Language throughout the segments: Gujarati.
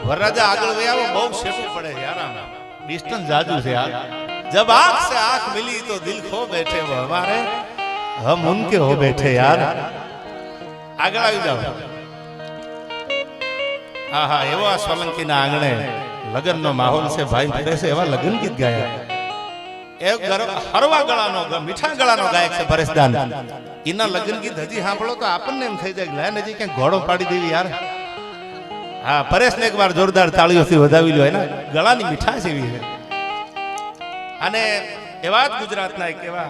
वरराजा आगल वे आओ बहुत शेपू पड़े यार डिस्टेंस जादू से यार जब आंख से आंख मिली तो दिल खो बैठे वो हमारे हम उनके हो बैठे यार आगळ આવી જાવ હા હા એવો આ સોલંકીના આંગણે લગ્નનો માહોલ છે ભાઈ પરેશ એવા લગ્ન ગીત ગાયા એ હરવા ગળાનો મીઠા ગળાનો ગાયક છે પરેશદાન એના લગ્ન ગીત હજી સાંભળો તો આપણને એમ થઈ જાય લાય નજી ક્યાંક ઘોડો પાડી દેવી યાર હા પરેશને એકવાર જોરદાર તાળીઓથી વધાવી લ્યો એના ગળાની મીઠાશ એવી છે અને એવા જ ગુજરાતના એક એવા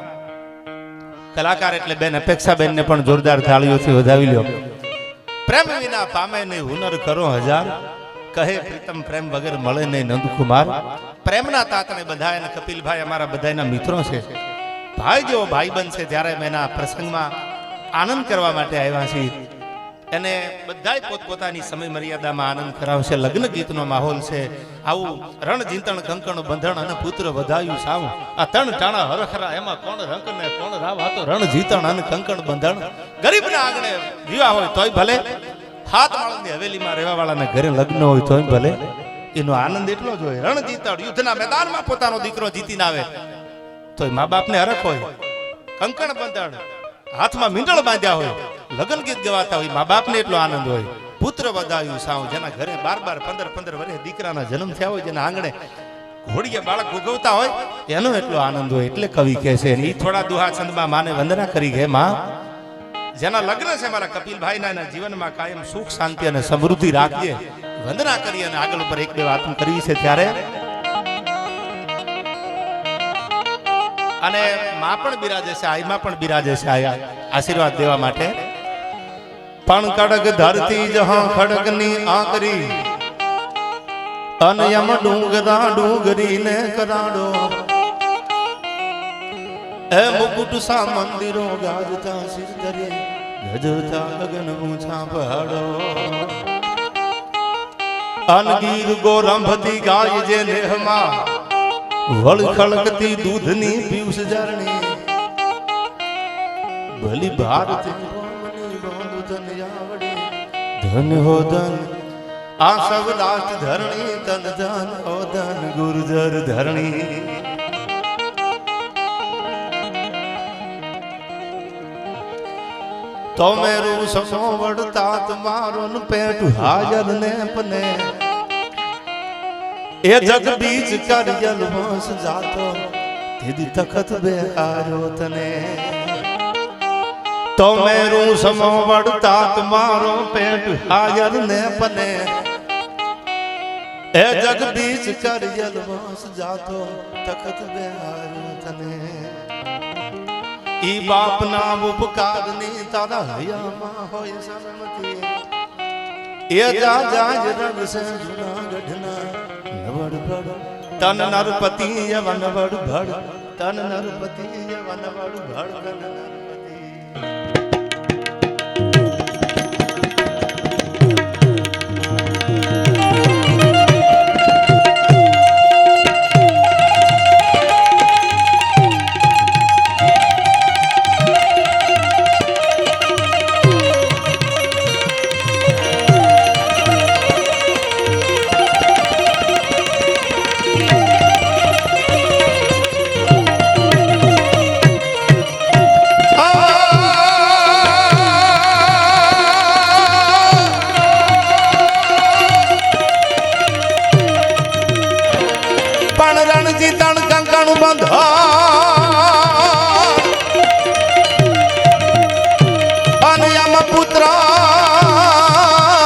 કલાકાર એટલે બેન અપેક્ષાબેન ને પણ જોરદાર તાળીઓથી વધાવી લ્યો પ્રેમ વિના પામે નહીં હુનર કરો હજાર કહે પ્રીતમ પ્રેમ વગર મળે નહીં નંદકુમાર પ્રેમના તાતને બધાય અને કપિલભાઈ અમારા બધાના મિત્રો છે ભાઈ જેવો ભાઈબંધ છે ત્યારે મેં એના પ્રસંગમાં આનંદ કરવા માટે આવ્યા છીએ અને બધાય પોતપોતાની સમય મર્યાદામાં આનંદ કરાવશે લગ્ન ગીતનો માહોલ છે આવું રણ જીંતણ કંકણ બંધણ અને પુત્ર વધાયું સાવ આ ત્રણ ટાણા હરખરા એમાં કોણ રંક ને કોણ રાવ આ તો રણ જીંતણ અને કંકણ બંધણ ગરીબના આંગણે વિવાહ હોય તોય ભલે હાથ માળની હવેલીમાં રહેવા વાળાના ઘરે લગ્ન હોય તોય ભલે એનો આનંદ એટલો જ હોય રણ જીતણ યુદ્ધના મેદાનમાં પોતાનો દીકરો જીતીને આવે તોય મા બાપને હરખ હોય કંકણ બંધણ હાથમાં મીંડળ બાંધ્યા હોય લગ્ન ગીત ગવાતા હોય મા બાપને એટલો આનંદ હોય પુત્ર વધાયું સાવ જેના ઘરે 12 15 વર્ષે દીકરાના જન્મ થયા હોય જેના આંગણે ઘોડીએ બાળક ઉગવતા હોય એનો એટલો આનંદ હોય એટલે કવિ કહે છે એ થોડા દુહા છંદમાં માને વંદના કરી ગયા માં જેના લગ્ન છે મારા કપિલભાઈના જીવનમાં કાયમ સુખ શાંતિ અને સમૃદ્ધિ રાખજે વંદના કરી અને આગળ ઉપર એક બે વાતો કરવી છે ત્યારે અને માં પણ બિરાજે છે આઈમાં પણ બિરાજે છે આયા આશીર્વાદ દેવા માટે પણ કડક ધરતી જહાં ખડકની આકરી અનયમ ડુંગરા ડુંગરી ને કરાડો એ મુકુટ સા મંદિરો ગાજતા સિરદરે ગજતા ગગન ઊંચા પહાડો અનગીર ગોરંભતી ગાય જે નેહમાં વળ ખળકતી દૂધની પિયુષ જરણી ભલી ભારત ધન હો ધન આ સબ રાષ્ટ્ર ધરણી તન ધન હો ધન ગુર્જર ધરણી તો મેરું સમો વડતા તમારો પેટ હાજર ને પને એ જગ બીજ કરિયલ હોસ જાતો દીદી તખત બેહારો તને તો મેરું સમો વડતા તમારો પેટ હાજર ને પને એ જગ બીજ કરિયલ હોસ જાતો તખત બેહારો તને ઈ બાપ ના ઉપકાર ની તારા હયામાં હોય સન્મતિ એ જા જાજ રગ સે જુનાગઢ ના નવડ તન નરપતિ યવન વડ ભડ તન નરપતિ યવન વડ ભડ તન નરપતિ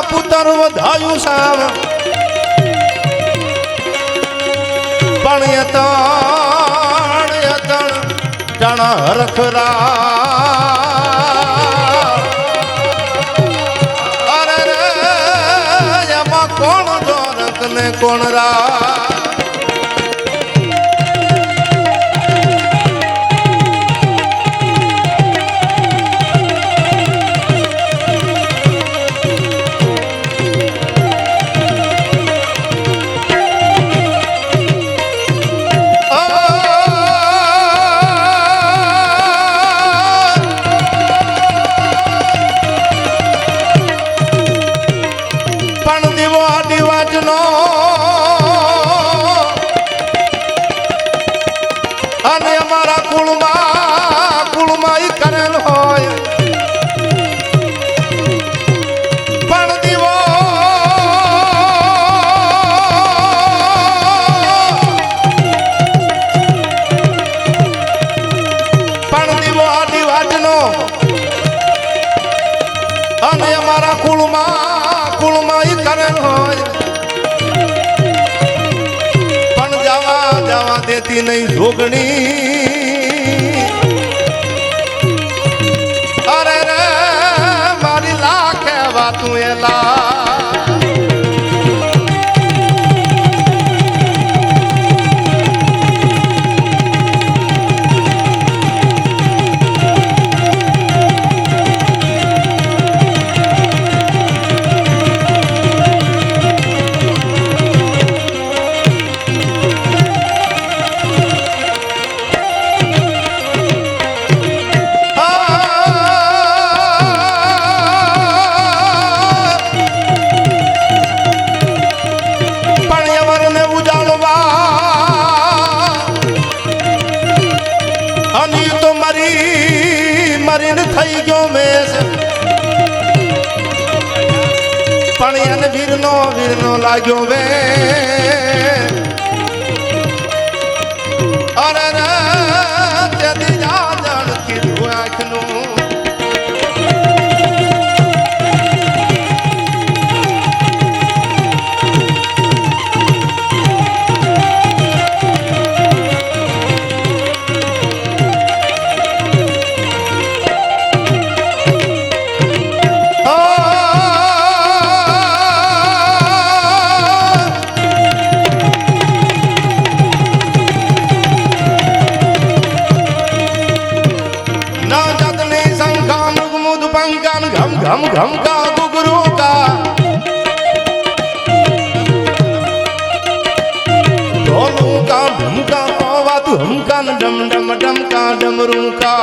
પુત્ર વધાયું સાવ પણ યતણ જણ હરખરા અરે રે એમાં કોણ જોરક ને કોણ રા અને અમારા કુળમાં ઈ કરેલ હોય પણ દીવો આડી વાટનો અને અમારા કુળમાં ઈ કરેલ હોય પણ જવા દેતી નહીં જોગણી અરે રે મારી લાખે વાતું એલા મરીને થઈ ગયો મેસ પણ એને વીરનો લાગ્યો વે અરે રે તેથી જાજણ કીધું આંખનું घम घम का गुगरू का ढोलू का ढमका आवाज हमका डम डम डम का डमरू का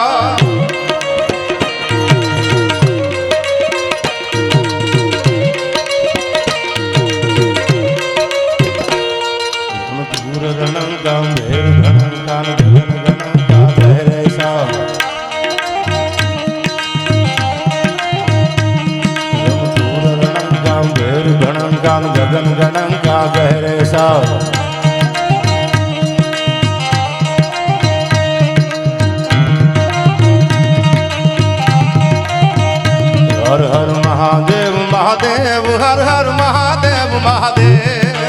गगन गणं का गहरे सा हर हर महादेव महादेव हर हर महादेव महादेव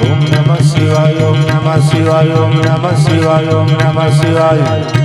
ओम नमः शिवाय ओम नमः शिवाय ओम नमः शिवाय ओम नमः शिवाय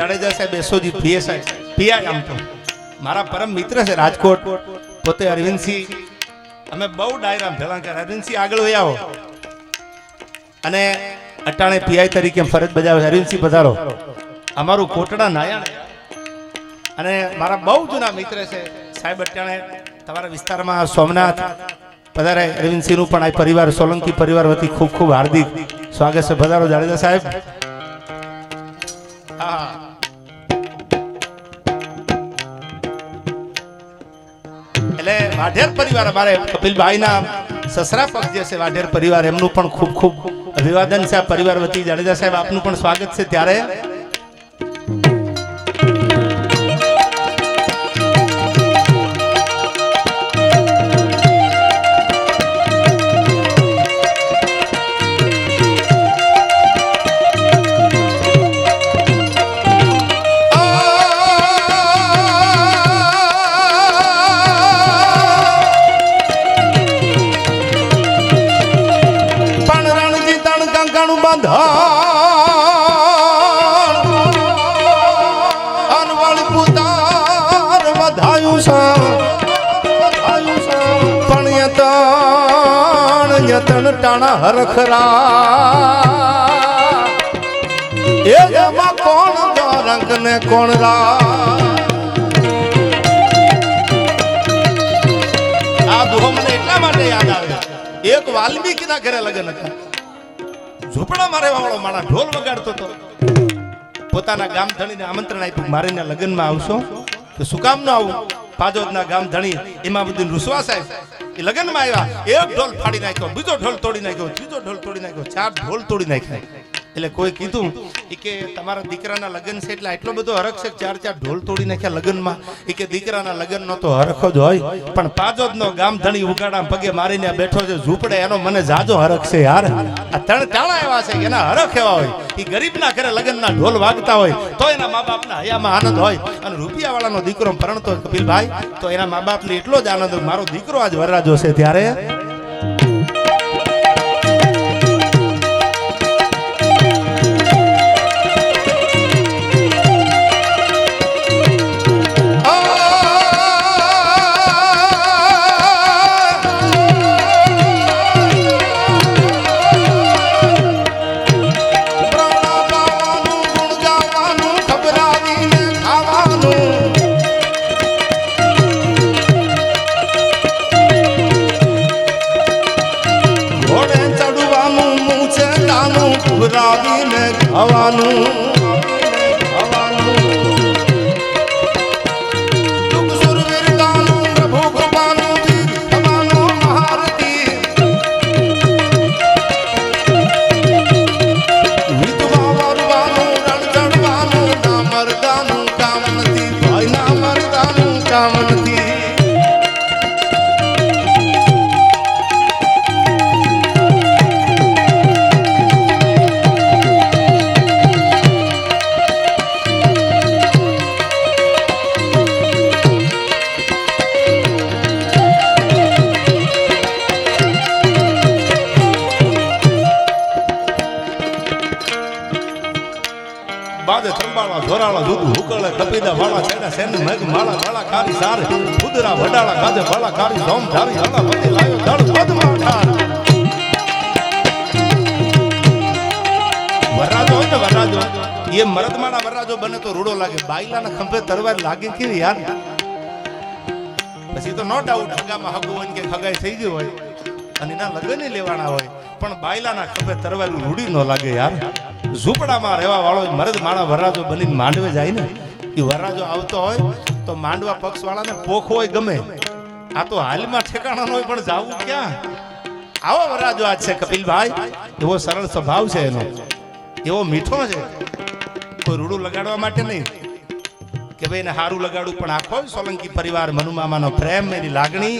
જાડેજા સાહેબ એસઓજી પીએસઆઈ પીઆઈ આમ તો મારા પરમ મિત્ર છે રાજકોટ પોતે અરવિંદસિંહ અમે બહુ ડાયરામ ભેળા અરવિંદસિંહ આગળ વહી આવો અને અટાણે પીઆઈ તરીકે ફરજ બજાવે અરવિંદસિંહ પધારો અમારું કોટડા નાયણ અને મારા બહુ જૂના મિત્ર છે સાહેબ અટાણે તમારા વિસ્તારમાં સોમનાથ પધારે અરવિંદસિંહનું પણ આ પરિવાર સોલંકી પરિવાર વતી ખૂબ ખૂબ હાર્દિક સ્વાગત છે પધારો જાડેજા સાહેબ હા એટલે વાઢેર પરિવાર અમારે કપિલભાઈના સસરા પક્ષ જે છે વાઢેર પરિવાર એમનું પણ ખૂબ ખૂબ અભિવાદન છે આ પરિવાર વતી જાડેજા સાહેબ આપનું પણ સ્વાગત છે ત્યારે ટાણા હરખરા એ જમા કોણ જો રંગ ને કોણ રા આ દુહો મને એટલા માટે યાદ આવે એક વાલ્મીકી ના ઘરે લગ્ન હતા ઝૂંપડા મારે વાળો માણા ઢોલ વગાડતો હતો પોતાના ગામ ધણીને આમંત્રણ આપ્યું મારે લગ્નમાં આવશો તો શું કામ ન આવું પાજોદના ગામ ધણી ઇમામુદ્દીન રૂસવા સાહેબ એ લગ્નમાં આવ્યા એક ઢોલ ફાડી નાખ્યો બીજો ઢોલ તોડી નાખ્યો ત્રીજો ઢોલ તોડી નાખ્યો ચાર ઢોલ તોડી નાખ્યા એટલે કોઈ કીધું કે તમારા દીકરાના લગ્ન છે એટલે એટલો બધો હરખ છે ચાર ચાર ઢોલ તોડી નાખ્યા લગ્નમાં કે દીકરાના લગ્ન નો તો હરખ જ હોય પણ પાજોદનો ગામ ધણી ઉગાડા પગે મારીને બેઠો છે ઝૂંપડે એનો મને જાજો હરખ છે યાર આ ત્રણ ટાણા એવા છે એના હરખ એવા હોય એ ગરીબના ઘરે લગ્નના ઢોલ વાગતા હોય તો એના મા બાપના હૈયામાં આનંદ હોય અને રૂપિયા વાળાનો દીકરો પરણતો કપિલભાઈ તો એના મા બાપને એટલો જ આનંદ હોય મારો દીકરો આજ વરરાજો છે ત્યારે ધોરાળા દૂધ હુકળે કપીદા વાળા છેડા સેન મગ માળા વાળા કારી સાર ઉદરા વડાળા ગાજે વાળા કારી સોમ ધારી હલા પતિ લાયો દળ પદમાં ઠાર વરરાજો હોય ને વરરાજો એ મરદમાણા વરરાજો બને તો રૂડો લાગે બાઈલાના ખંભે તરવાર લાગે કેવી યાર પછી તો નો ડાઉટ હગામાં હગું હોય કે ખગાઈ થઈ ગયું હોય અને એના લગ્ન લેવાના હોય પણ બાઈલાના ખંભે તરવાર રૂડી ન લાગે યાર ઝૂંપડામાં રહેવા વાળો મરદ માણા વરરાજો બનીને માંડવે જાય ને એ વરરાજો આવતો હોય તો માંડવા પક્ષ વાળાને પોખ હોય ગમે આ તો હાલમાં ઠેકાણા હોય પણ જાવું ક્યાં આવો વરરાજો આજ છે કપિલભાઈ એવો સરળ સ્વભાવ છે એનો એવો મીઠો છે કોઈ રૂડું લગાડવા માટે નહીં કે ભાઈ એને હારું લગાડું પણ આખો સોલંકી પરિવાર મનુમામાનો પ્રેમ એની લાગણી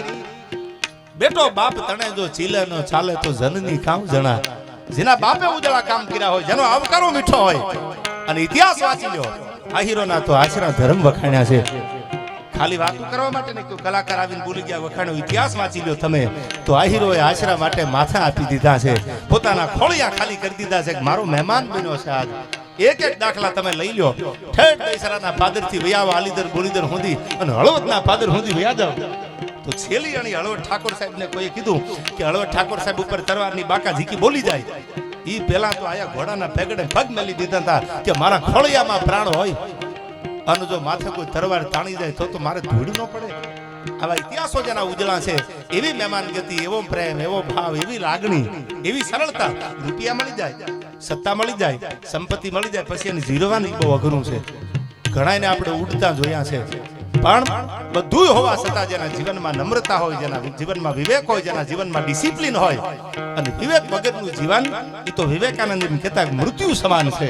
બેટો બાપ તણે જો ચીલે નો ચાલે તો જનની કામ જણા જેના બાપે ઉજળા કામ કર્યા હોય જેનો આવકારો મીઠો હોય અને ઇતિહાસ વાંચી લ્યો આહીરોના તો આશરા ધર્મ વખાણ્યા છે ખાલી વાતો કરવા માટે નહીં કોઈ કલાકાર આવીને બોલી ગયા વખાણ્યો ઇતિહાસ વાંચી લ્યો તમે તો આહીરોએ આશરા માટે માથા આપી દીધા છે પોતાના ખોળિયા ખાલી કરી દીધા છે મારો મહેમાન બન્યો છે આજ એક એક દાખલા તમે લઈ લો. ઠેઠ દહીસરાના પાદર થી વયાવા આલીદર બોલીદર સુધી અને હળવદના પાદર સુધી વયા જાવ તો છેલ્લી અણી હળવદ ઠાકોર સાહેબ ને કોઈએ કીધું કે હળવદ ઠાકોર સાહેબ ઉપર તરવારની બાકા ઝીકી બોલી જાય. ઈ પેલા તો આયા ઘોડાના પેગડે પગ મેલી દીધા હતા કે મારા ખોળિયામાં પ્રાણ હોય અને જો માથે કોઈ તરવાર તાણી જાય તો મારે ધૂળ ન પડે. આવા ઇતિહાસો જેના ઉજળા છે, એવી મહેમાન ગતિ, એવો પ્રેમ, એવો ભાવ, એવી લાગણી, એવી સરળતા. રૂપિયા મળી જાય, સત્તા મળી જાય, સંપત્તિ મળી જાય, પછી એને જીરવાની બહુ અઘરું છે. ઘણાને આપણે ઉડતા જોયા છે, પણ બધું હોવા છતાં જેના જીવનમાં નમ્રતા હોય, જેના જીવનમાં વિવેક હોય, જેના જીવનમાં ડિસિપ્લિન હોય, અને વિવેક વગરનું જીવન એ તો વિવેકાનંદ એમ કહેતા મૃત્યુ સમાન છે.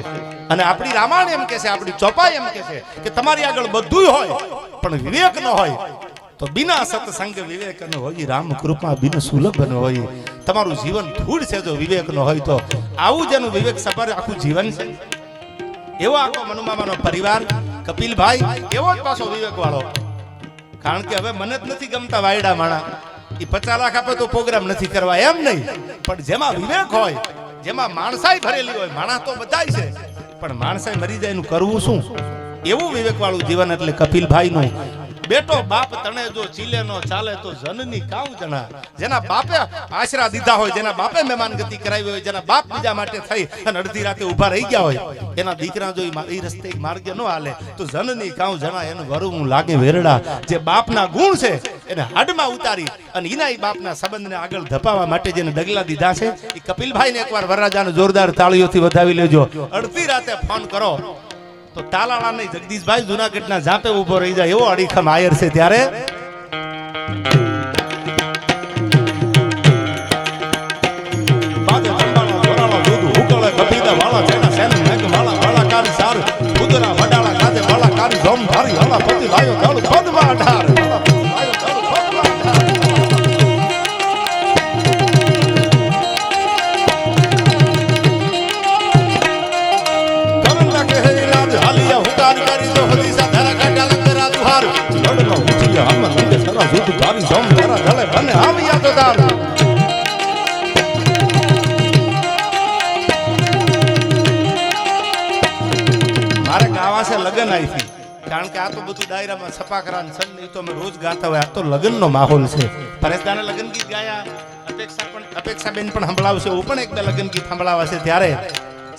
અને આપણી રામાયણ એમ કહે છે, આપણી ચોપાઈ એમ કહે છે કે તમારી આગળ બધું હોય પણ વિવેક ન હોય તો બિના સત્સંગ વિવેક ન હોય, રામ કૃપા બિન સુલભ ન હોય. તમારું જીવન ધૂળ છે જો વિવેક ન હોય તો. આવું જેનું વિવેક સફર આખું જીવન છે. એવો આખો મનુમામાનો પરિવાર કપિલભાઈ એવો જ પાછો વિવેક વાળો. કારણ કે હવે મને જ નથી ગમતા વાયડા માણા, એ 50 લાખ આપે તો પ્રોગ્રામ નથી કરવા એમ નહીં, પણ જેમાં વિવેક હોય, જેમાં માણસાઈ ભરેલી હોય. માણસ તો બધાય છે પણ માણસાઈ મરી જાય એનું કરવું શું, એવું વિવેક વાળું જીવન એટલે કપિલભાઈ નું. બેટો બાપ તણે જો ચીલે નો ચાલે તો જનની કાઉ જણા. જેના બાપે આશરા દીધા હોય, જેના બાપે મહેમાન ગતિ કરાવી હોય, જેના બાપ બીજા માટે થઈ અને અડધી રાતે ઉભા રહી ગયા હોય, એના દીકરા જો એ રસ્તે માર્ગે ન હાલે તો જનની કાઉ જણા, એનું વરવું લાગે વેરડા. જે બાપના ગુણ છે એને હાડમાં ઉતારી અને એના એ બાપના સંબંધને આગળ ધપાવવા માટે જેને ડગલા દીધા છે એ કપિલભાઈને એકવાર વરરાજાને જોરદાર તાળીઓથી વધાવી લેજો. અડધી રાતે ફોન કરો તો તાલાળા નહીં, જગદીશભાઈ જુનાગઢના ઝાપે ઉભો રહી જાય એવો અડીખમ આયર છે. ત્યારે મારે ગાવા છે લગન આવી હતી, કારણ કે આ તો બધું ડાયરામાં છપાકરા છંદ તો અમે રોજ ગાતા હોય. આ તો લગનનો માહોલ છે. પરેશદાને લગન ગીત ગાયા, અપેક્ષાબેન પણ સંભળાવશે, હું પણ એક બે લગન ગીત સંભળાવશે. ત્યારે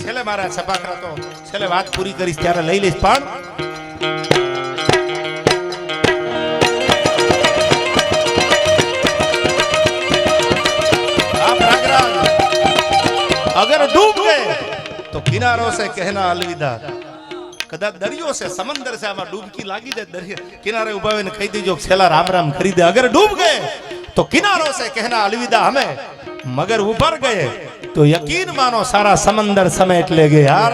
છેલ્લે મારા છપાકરા તો છેલ્લે વાત પૂરી કરીશ ત્યારે લઈ લઈશ. પણ अगर डूब गए तो किनारों से कहना अलविदा. कदाच दरियो से समंदर से आमा डूबकी लागी जाए, दरिया किनारे उभा होने कही दीजो छेला राम राम खरीदे. अगर डूब गए तो किनारों से कहना अलविदा हमें, मगर ऊपर गए तो यकीन मानो सारा समंदर समेट लेंगे यार.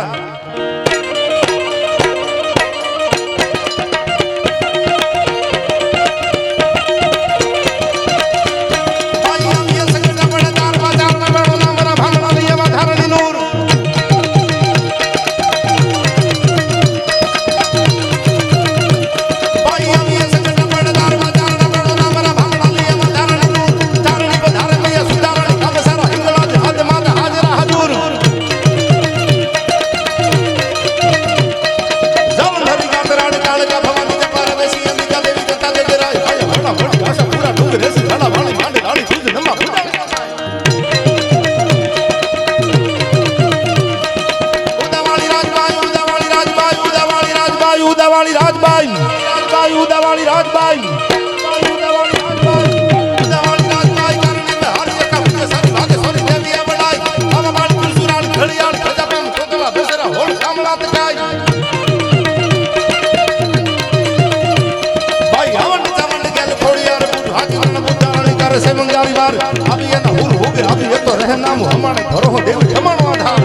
हमारे घरों देव क्षमाणो आधार.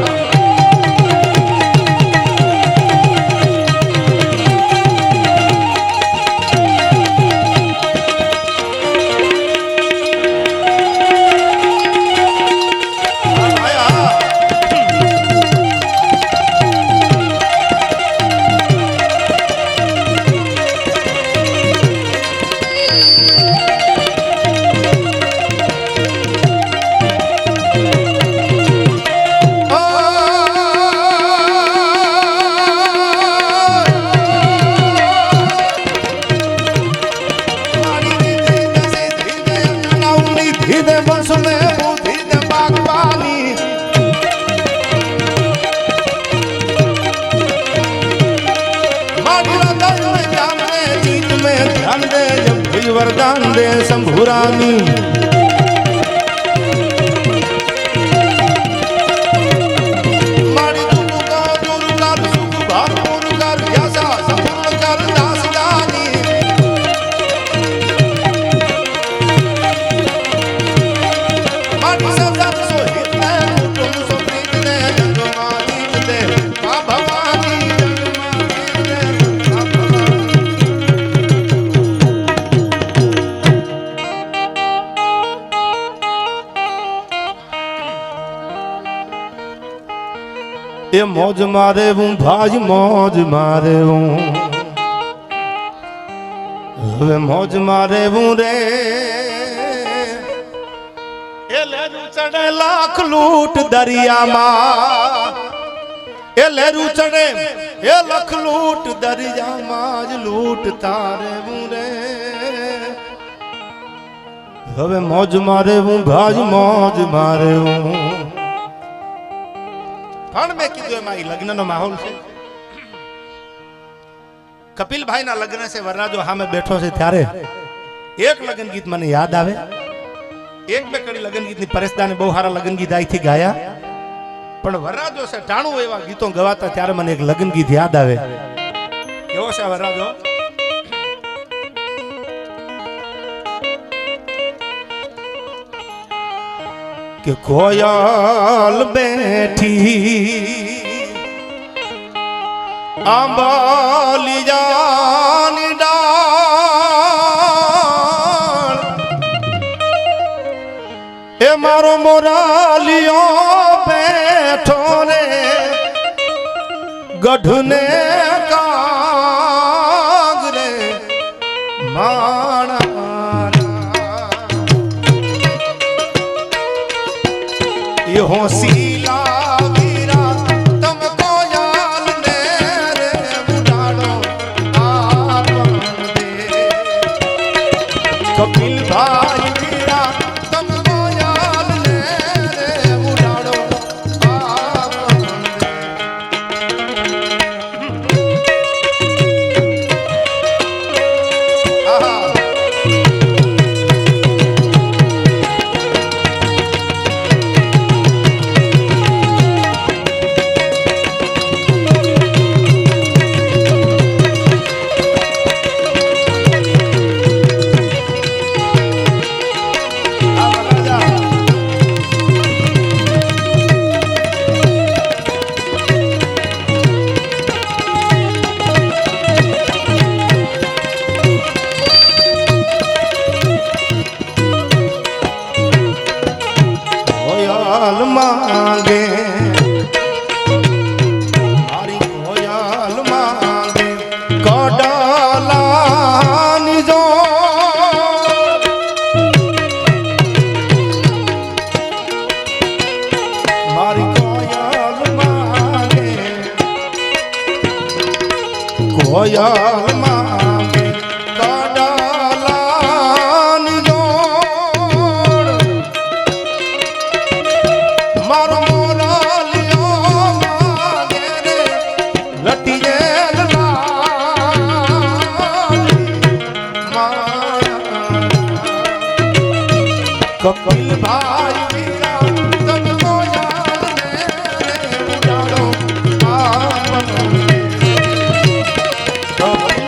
वरदान दे शंभुरानी मारी दुख का दूर कर सुख भरपूर कर जैसा संपूर्ण कर दास जानी मारी सदर सो हित है तुम सो प्रीत दे जगमानी दे मां भवानी जगमानी दे मां भवानी ये मौज मारे हूँ भाज मौज मारे हूँ वे मौज मारे हूँ रे ये लहरू चढ़े लाख लूट दरिया माँ ये लहरू चढ़े ये लख लूट दरिया माज लूट तारे हूँ रे હવે મોજ મારે હું ભાજ મોજ મારે હું પણ મેં કીધું એમાં લગ્નનો માહોલ છે કપિલભાઈના લગ્ન છે વરરાજો સામે બેઠો છે ત્યારે એક લગ્ન ગીત મને યાદ આવે એક બે કડી લગ્ન ગીતની પરેશદાને બહુ સારા લગ્ન ગીત અહીંથી ગાયા પણ વરરાજો છે ટાણું એવા ગીતો ગવાતા ત્યારે મને એક લગ્ન ગીત યાદ આવે કેવો છે વરરાજો કે કોયલ બેઠી આંબાલી જાની ડાળ એ મારો મોરાલિયો બેઠો રે ગઢને કાગરે માણા ये होसीला वीरा तुमको याल ने रे उड़ाड़ो आपन दे कपिल भाई वीरा तुमको याल ने रे उड़ाड़ो आपन दे आहा मांगे मारी कोयल मांगे कडाला निजो मारी कोयल मांगे कोयल मांगे कडाला निजो मारो मोरालियो मांगे रे लटिये कपिल भाई वीरा तुमको याद ने उड़ाड़ो आपन दे कपिल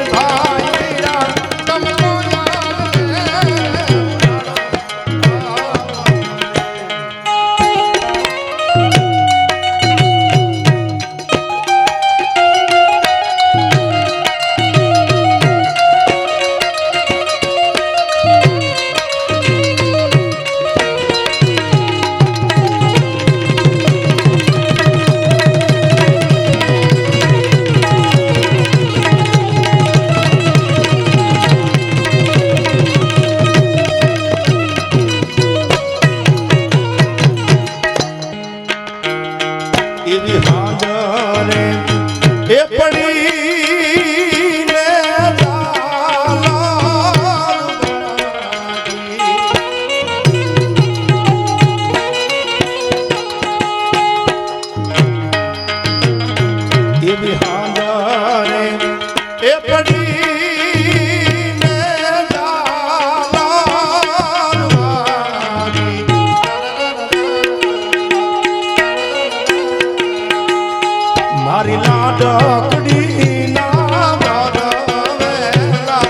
મારી લાડકડી ના વરવેલા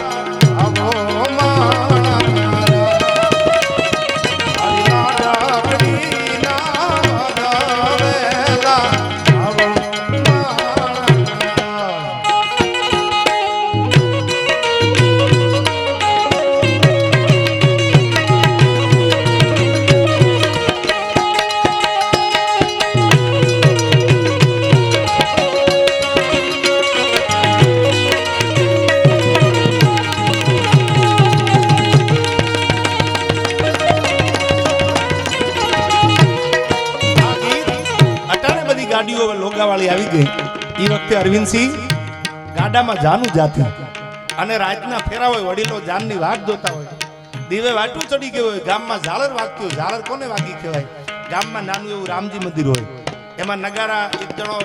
આવો મારા મારી લાડકડી ના વરવેલા આવો મારા ગાડીઓ લોગાવાળી આવી ગઈ એ વખતે અરવિંદસિંહ ગાડામાં જાનું જાતી અને રાતના ફેરા હોય વડીલો જાનની વાટ જોતા હોય દીવે વાટું ચડી ગયું હોય ગામમાં ઝાલર વાગતી હોય ઝાલર કોને વાગી કહેવાય ગામમાં નાનું એવું રામજી મંદિર હોય એમાં નગારા એક જણો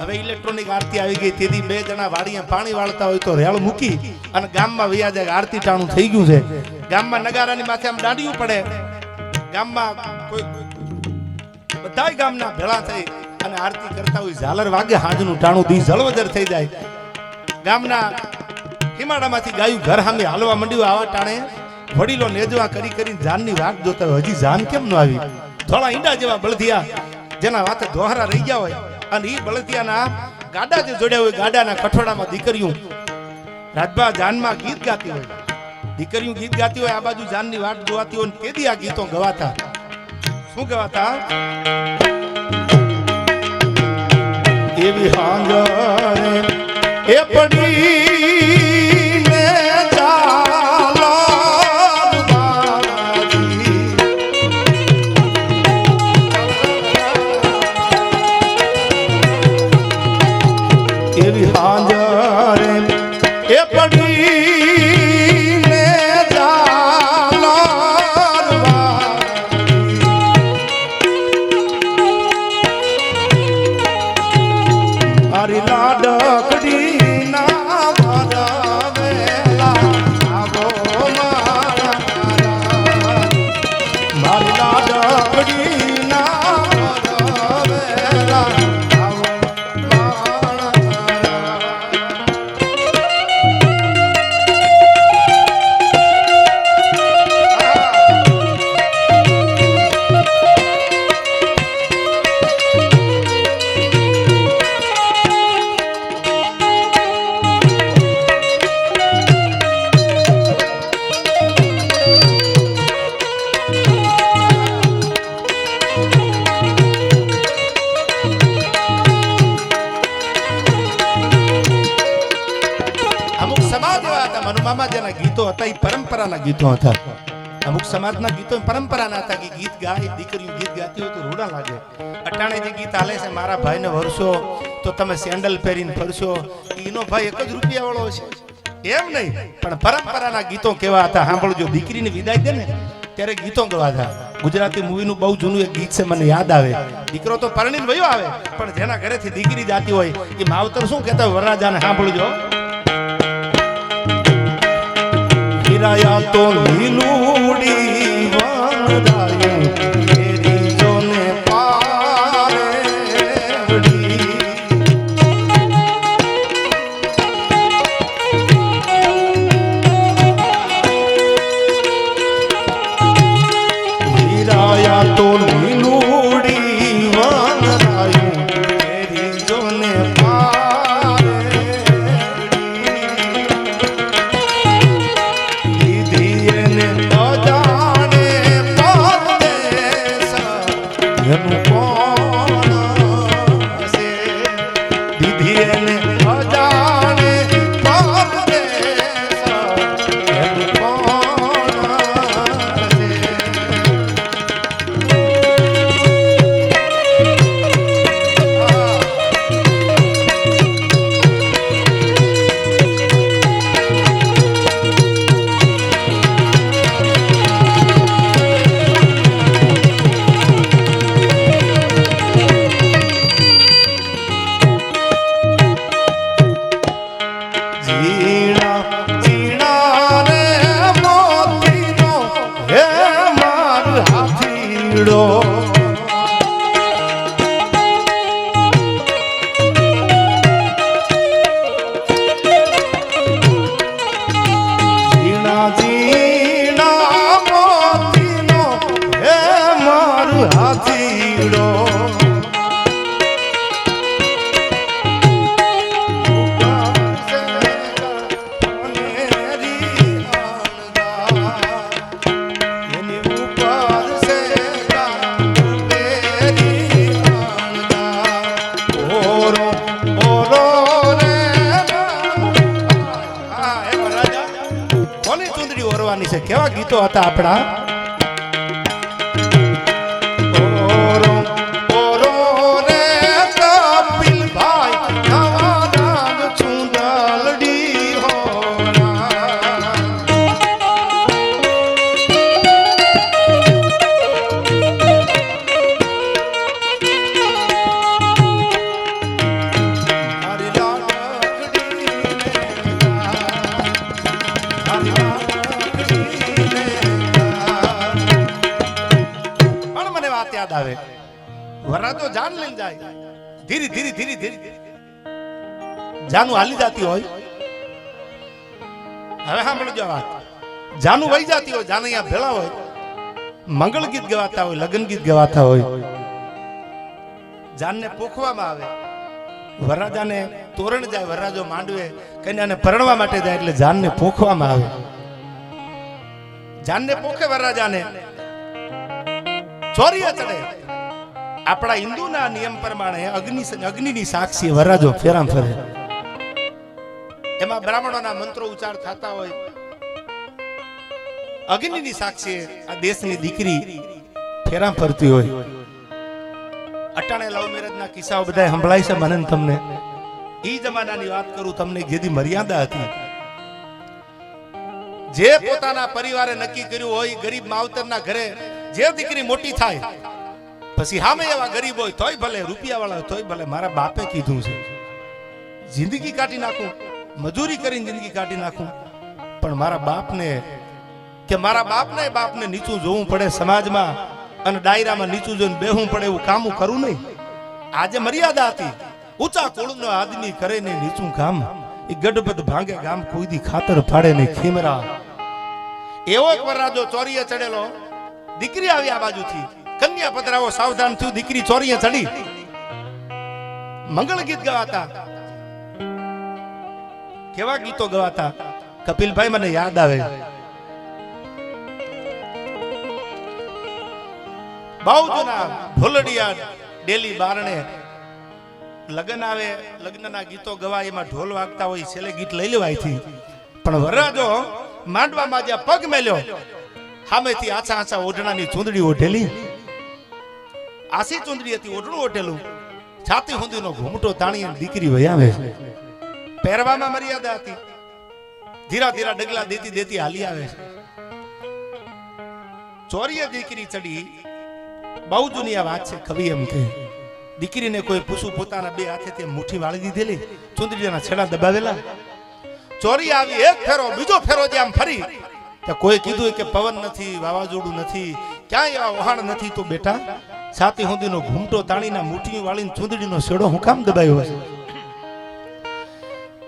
હવે ઇલેક્ટ્રોનિક આરતી આવી ગઈ તેથી બે જણા વાડીએ પાણી વાળતા હોય તો રેળ મૂકી અને ગામમાં વૈયા જાય આરતી ટાણું થઈ ગયું છે ગામમાં નગારાની માથે આમ દાંડિયું પડે ગામમાં કોઈ બધા ગામના ભેળા થઈ અને આરતી કરતા હોય ઝાલર વાગે હાજનું ટાણું દી જળવદર થઈ જાય ગામના હિમાડામાંથી ગાયું ઘર સામે હાલવા માંડ્યું આવા ટાણે વડીલો નેજવા કરી કરીને જાનની વાટ જોતા હોય હજી જાન કેમ ન આવી થોડા ઈંડા જેવા બળદિયા જેના વાતે દોહરા રહી ગયા હોય અને એ બળદિયાના ગાડા જે જોડ્યા હોય ગાડાના કઠોડામાં દીકરીઓ રાજભા જાનમાં ગીત ગાતી હોય દીકરીઓ ગીત ગાતી હોય આ બાજુ જાનની વાટ જોવાતી હોય કેદી આ ગીતો ગવાતા શું ગવાતા એવી હાંજરે એ પડી ને ચાલો બાજી એવી હાંજરે એ પડી ને ચાલો મારી લાડકડી ના વરવેલા આવો મારા મારી લાડકડી ના વરવેલા આવો મારા મનુમામા જેના ગીતો હતા એ પરંપરાના ગીતો હતા અમુક સમાજના ગીતો પરંપરાના હતા કે ગીત ગાય દીકરીઓ ગીત ગાતી હોય તો રૂડા લાગે અટાણે જે ગીત હાલે છે મારા ભાઈને વરસો તો તમે સેન્ડલ પહેરીને ફરશો એનો ભાઈ એક જ રૂપિયા વાળો છે એમ નહીં પણ પરંપરાના ગીતો કેવા હતા સાંભળજો દીકરીની વિદાય દે ને ત્યારે ગીતો ગવાતા ગુજરાતી મૂવીનું બહુ જૂનું એક ગીત છે મને યાદ આવે દીકરો તો પરણીને વયો આવે પણ જેના ઘરેથી દીકરી જાતી હોય એ માવતર શું કહેતા હોય વરરાજાને સાંભળજો હિરાયા તો લીલુડી વનરાયું એરી જોને પારેડી હિરાયા તો લીલુડી વનરાયું એરી જોને કેવા ગીતો હતા આપણા વરાજો જાન લઈને જાય ધીરે ધીરે ધીરે ધીરે જાનું હાલી જતી હોય હવે સાંભળજો વાત જાનું વહી જતી હોય જાન અહીંયા ભેળા હોય મંગળ ગીત ગવાતા હોય લગ્ન ગીત ગવાતા હોય જાનને પોખવામાં આવે વરરાજાને તોરણ જાય વરરાજો માંડવે કન્યાને પરણવા માટે જાય એટલે જાનને પોખવામાં આવે જાનને પોખે વરરાજાને ચોરિયા ચડે આપણા હિન્દુના નિયમ પ્રમાણે અગ્નિની સાક્ષી વરરાજો ફેરામ ફરે એમાં બ્રાહ્મણોના મંત્રો ઉચ્ચાર થતા હોય અગ્નિની સાક્ષી આ દેશની દીકરી ફેરામ ફરતી હોય અટાણે લવ મેરેજના કિસ્સાઓ બધા સંભળાય છે મને તમને ઈ જમાનાની વાત કરું તમને જેથી મર્યાદા હતી જે પોતાના પરિવારે નક્કી કર્યું હોય ગરીબ માવતરના ઘરે જે દીકરી મોટી થાય પછી સામે એવા ગરીબ હોય તોય ભલે રૂપિયા વાળા તોય ભલે મારા બાપે કીધું છે જિંદગી કાઢી નાખું મજૂરી કરીને જિંદગી કાઢી નાખું પણ મારા બાપને નીચું જોવું પડે સમાજમાં અને ડાયરામાં નીચું જોઈને બેહવું પડે એવું કામ કરું નહીં આજે મર્યાદા હતી ઊંચા કુળનો આદમી કરે ને નીચું કામ એ ગઢબધ ભાંગે ગામ કોઈ દી ખાતર ફાડે નહીં ખીમરા એવો એક વરરાજો ચોરીએ ચડેલો દીકરી આવી આ બાજુથી કન્યા પધરાવો સાવધાન થયું દીકરી ચોરીએ ચડી મંગળ ગીત ગવાતા કેવા ગીતો ગવાતા કપિલભાઈ મને યાદ આવે બહુ જૂના ઢોલડિયા ડેલી બારણે લગ્ન આવે લગ્નના ગીતો ગવાય એમાં ઢોલ વાગતા હોય છેલ્લે ગીત લઈ લેવાયથી પણ વરરાજો માંડવામાં જ્યાં પગ મેલ્યો સામેથી આછા આછા ઓઢણાની ચૂંદડી ઓઢેલી આસી ચૂંદડી હતી ઓઢણું ઓઢેલું છાતી હુંદીનો ઘૂમટો તાણી દીકરી વયાવે પહેરવામાં મર્યાદા હતી ધીરા ધીરા ડગલા દેતી દેતી હાલી આવે ચોરીએ દીકરી ચડી બહુ જૂની આ વાત છે કવિ એમ કે દીકરીને કોઈ પૂછું પોતાના બે હાથેથી મુઠ્ઠી વાળી દીધેલી ચૂંદડીના છેડા દબાવેલા ચોરી આવી એક ફેરો બીજો ફેરો જે આમ ફરી તો કોઈ કીધું કે પવન નથી વાવાઝોડું નથી ક્યાંય એવા વહાણ નથી તો બેટા છાતી હુંદીનો ઘૂમટો તાણીના મુઠ્ઠી વાળીને ચૂંદડીનો છેડો હું કામ દબાયો હશે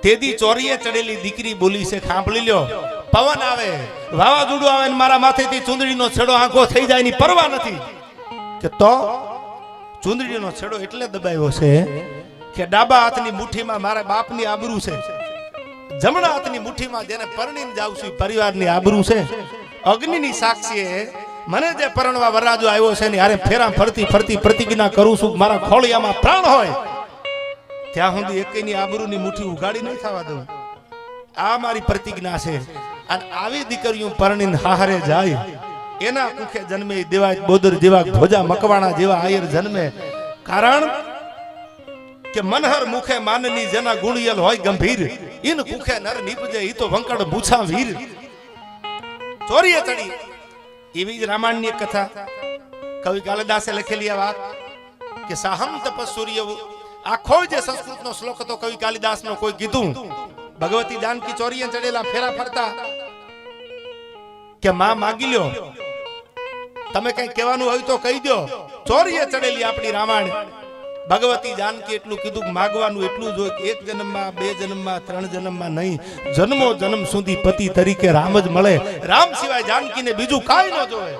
તેદી ચોરીએ ચડેલી દીકરી બોલી છે સાંભળી લ્યો પવન આવે વાવાઝોડું આવે ને મારા માથેથી ચૂંદડીનો છેડો આંખો થઈ જાય ની પરવા નથી કે તો ચૂંદડીનો છેડો એટલે દબાયો છે કે ડાબા હાથની મુઠ્ઠીમાં મારા બાપની આબરૂ છે જમણા હાથની મુઠ્ઠીમાં જેને પરણીને જાવ છું પરિવારની આબરૂ છે અગ્નિની સાક્ષીએ મને જે પરણવા વરરાજો આવ્યો છે ને યારે ફેરા ફરતી ફરતી પ્રતિજ્ઞા કરું છું મારા ખોળિયામાં પ્રાણ હોય ત્યાં સુધી એકની આબરૂની મુઠ્ઠી ઉગાડી નહીં થવા દઉં આ મારી પ્રતિજ્ઞા છે અને આવી દીકરીઓ પરણીને હારે જાય એના કુખે જન્મે દેવાય બોદર જેવા ભોજા મકવાણા જેવા આયર જન્મે કારણ કે મનહર મુખે માનની જેના ગુણિયલ હોય ગંભીર ઇન કુખે નર નીપજે ઈ તો વંકડ મૂછા વીર ચોરીએ ચડી એવી જ રામાયણની કથા કવિ કાલિદાસે લખેલી આ વાત કે સાહમ તપસ્સુર્ય આખો જે સંસ્કૃતનો શ્લોક હતો કવિ કાલિદાસનો કોઈ કીધું ભગવતી જાનકી ચોરીએ ચડેલા ફેરા ફરતા કે માં માગી લ્યો તમે કઈ કહેવાનું હોય તો કહી દો ચોરીએ ચડેલી આપણી રામાયણ ભગવતી જાનકી એટલું કીધું માગવાનું એટલું જ હોય કે એક જન્મમાં બે જન્મમાં ત્રણ જન્મમાં નહીં જન્મો જન્મ સુધી પતિ તરીકે રામ જ મળે રામ સિવાય જાનકીને બીજું કાંઈ ન જોવે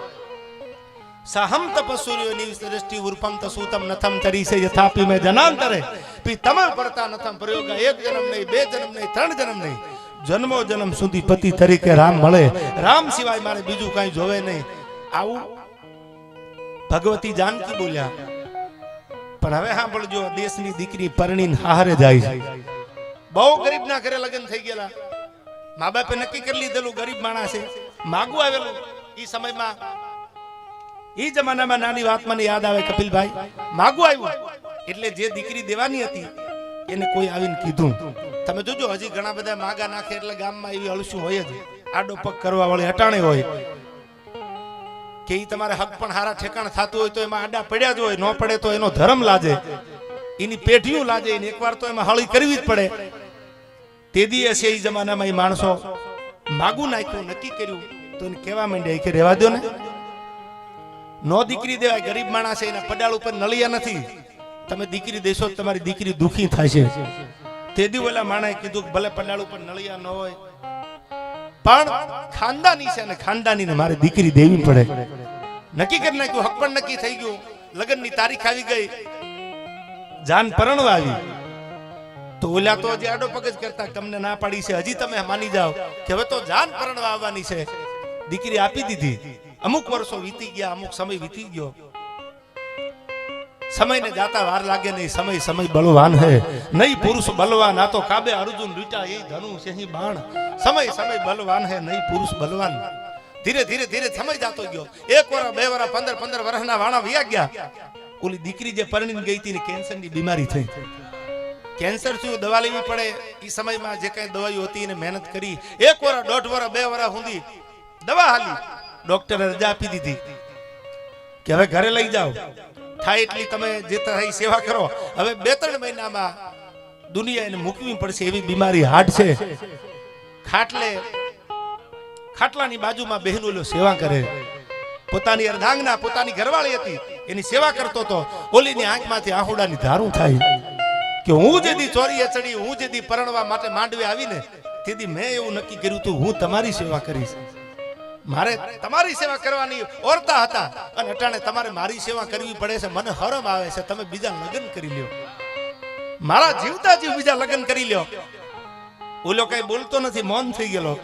સાહમ તપસ્સુર્યોની સૃષ્ટિ ઉર્ફમ તસુતમ નથમ તરીસે યથાપી મે જનાંતરે પી તમે પડતા નથમ પ્રયોગ એક જન્મ નહીં બે જન્મ નહીં ત્રણ જન્મ નહીં જન્મો જન્મ સુધી પતિ તરીકે રામ મળે રામ સિવાય મારે બીજું કાંઈ જોવે નહીં આવું ભગવતી જાનકી બોલ્યા પણ હવે સાંભળજો દેશની દીકરી પરણીને હારે જાય છે બહુ ગરીબના ઘરે લગ્ન થઈ ગયેલા મા બાપે નક્કી કરી લીધેલું ગરીબ માણસ છે માગું આવેલું ઈ સમયમાં ઈ જમાનામાં નાની વાત મને યાદ આવે કપિલભાઈ, માગું આવ્યું એટલે જે દીકરી દેવાની હતી એને કોઈ આવીને કીધું. તમે જોજો હજી ઘણા બધા માગા નાખે એટલે ગામમાં એવી અળસું હોય જ, આડો પગ કરવા વાળી હટાણે હોય કે ઈ તમારે હક પણ હારા ઠેકાણ થતું હોય તો એમાં આડા પડ્યા જ હોય, ન પડે તો એનો ધર્મ લાજે, એની પેઢીઓ લાજે, એકવાર તો એમાં હળી કરવી જ પડે. તેદી હશે એ જમાનામાં એ માણસો માગું નાખ્યું, નક્કી કર્યું તો એને કહેવા માંડ્યા કે રહેવા દો ને, નો દીકરી દેવાય. ગરીબ માણસ એના પડાળ ઉપર નળિયા નથી, તમે દીકરી દેશો તમારી દીકરી દુખી થાય છે. તેદી ઓલા માણાએ કીધું કે ભલે પડાળ ઉપર નળિયા ન હોય પણ ખાનદાની છે ને ખાનદાનીને મારે દીકરી દેવી પડે. નક્કી કરી નાખ્યું, હક પણ નક્કી થઈ ગયું, લગ્નની તારીખ આવી ગઈ, જાન પરણવા આવી. તો ઓલા તો જે આડો પગ જ કરતા તમને ના પાડી છે, હજી તમે માની જાઓ કે હવે તો જાન પરણવા આવવાની છે. દીકરી આપી દીધી. અમુક વર્ષો વીતી ગયા, અમુક સમય વીતી ગયો. સમયને જાતા વાર લાગે નહીં, સમય સમય બલવાન હે, નહીં પુરુષ બલવાન, આ તો કાબે અર્જુન લૂટા એ ધનુષ એ બાણ. સમય સમય બલવાન હે, નહીં પુરુષ બલવાન. ધીરે ધીરે ધીરે સમય જાતો ગયો. 1 વર્ષ 2 વર્ષ 15 વર્ષના વાણા વયા ગયા. ઓલી દીકરી જે પરણીને ગઈ હતી ને કેન્સરની બીમારી થઈ. કેન્સર થયું, દવા લેવી પડે. એ સમયમાં જે કઈ દવાઈઓ હતી એને મહેનત કરી 1 વર્ષ 1.5 વર્ષ 2 વર્ષ સુધી દવા હાલી. ડોક્ટરે રજા આપી દીધી કે હવે ઘરે લઈ જાઓ, થાય એટલી તમે જે થાય સેવા કરો. હવે 2-3 મહિનામાં દુનિયા એને મૂકવી પડશે, એવી બીમારી હાર્ટ છે. ખાટલાની બાજુમાં બહેનો સેવા કરે. પોતાની અર્ધાંગના પોતાની ઘરવાળી હતી, એની સેવા કરતો હતો. ઓલીની આંખમાંથી આહુડાની ધારું થાય કે હું જેદી ચોરીએ ચડી, હું જેદી પરણવા માટે માંડવે આવીને તેથી મેં એવું નક્કી કર્યું હતું હું તમારી સેવા કરીશ, મારે તમારી સેવા કરવાની ઓરતા હતા, અને અટાણે તમારે મારી સેવા કરવી પડે છે. મને હરમ આવે છે, તમે બીજા લગ્ન કરી લ્યો, મારા જીવતા જીવ બીજા લગ્ન કરી લ્યો. ઓલો કઈ બોલતો નથી, મૌન થઈ ગયેલો.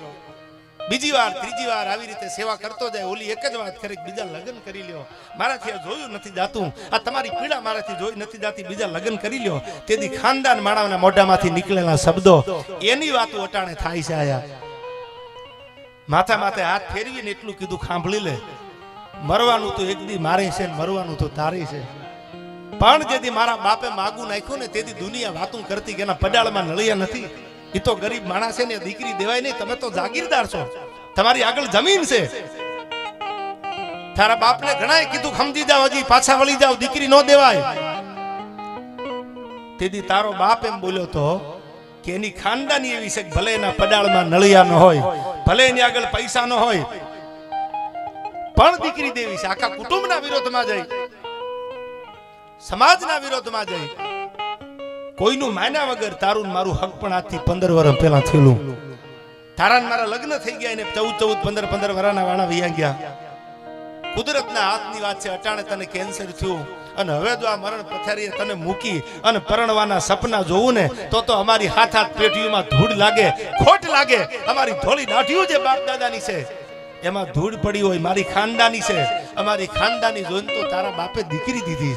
બીજી વાર ત્રીજી વાર આવી રીતે સેવા કરતો જાય. ઓલી એક જ વાત કરે, બીજા લગ્ન કરી લ્યો, મારાથી આ જોયું નથી જાતું, આ તમારી પીડા મારાથી જોઈ નથી જાતી, બીજા લગ્ન કરી લ્યો. તેથી ખાનદાન માણસના મોઢામાંથી નીકળેલા શબ્દો એની વાતો અટાણે થાય છે. આયા માથા માથે હાથ ફેરવીને એટલું કીધું, સાંભળી લે, મરવાનું તો એક દી મારે છે, મરવાનું તો તારે છે. પણ જેથી મારા બાપે માગું નાખ્યું ને તેથી દુનિયા વાતું કરતી કે એના પડાળમાં નળિયા નથી, એ તો ગરીબ માણસ છે ને, દીકરી દેવાય નહીં, તમે તો જાગીરદાર છો, તમારી આગળ જમીન છે. તારા બાપને ઘણાએ કીધું સમજી જાવ, હજી પાછા વળી જાવ, દીકરી ન દેવાય. તેથી તારો બાપ એમ બોલ્યો તો કે એની ખાનદાની એવી છે, ભલે એના પડાળમાં નળિયા ન હોય, ભલે એની આગળ પૈસા ન હોય, પણ દીકરી દેવી છે. આખા કુટુંબના વિરોધમાં જઈ, સમાજના વિરોધમાં જઈ, કોઈનું માન્યા વગર તારું મારું હક પણ આજથી 15 વર્ષ પહેલા થયેલું. તારા મારા લગ્ન થઈ ગયા, એને 14 15 વર્ષના વાણા વૈયા ગયા. કુદરતના હાથની વાત છે. અટાણે તને કેન્સર થયું અને હવે જો આ મરણ પથારીએ તને મૂકી અને પરણવાના સપના જોવું ને તો અમારી હાથ પેઢીઓમાં ધૂળ લાગે, ખોટ લાગે. અમારી ધોળી દાઢીઓ જે બાપ દાદાની છે એમાં ધૂળ પડી હોય, મારી ખાનદાની છે, અમારી ખાનદાની જોઈને તો તારા બાપે દીકરી દીધી.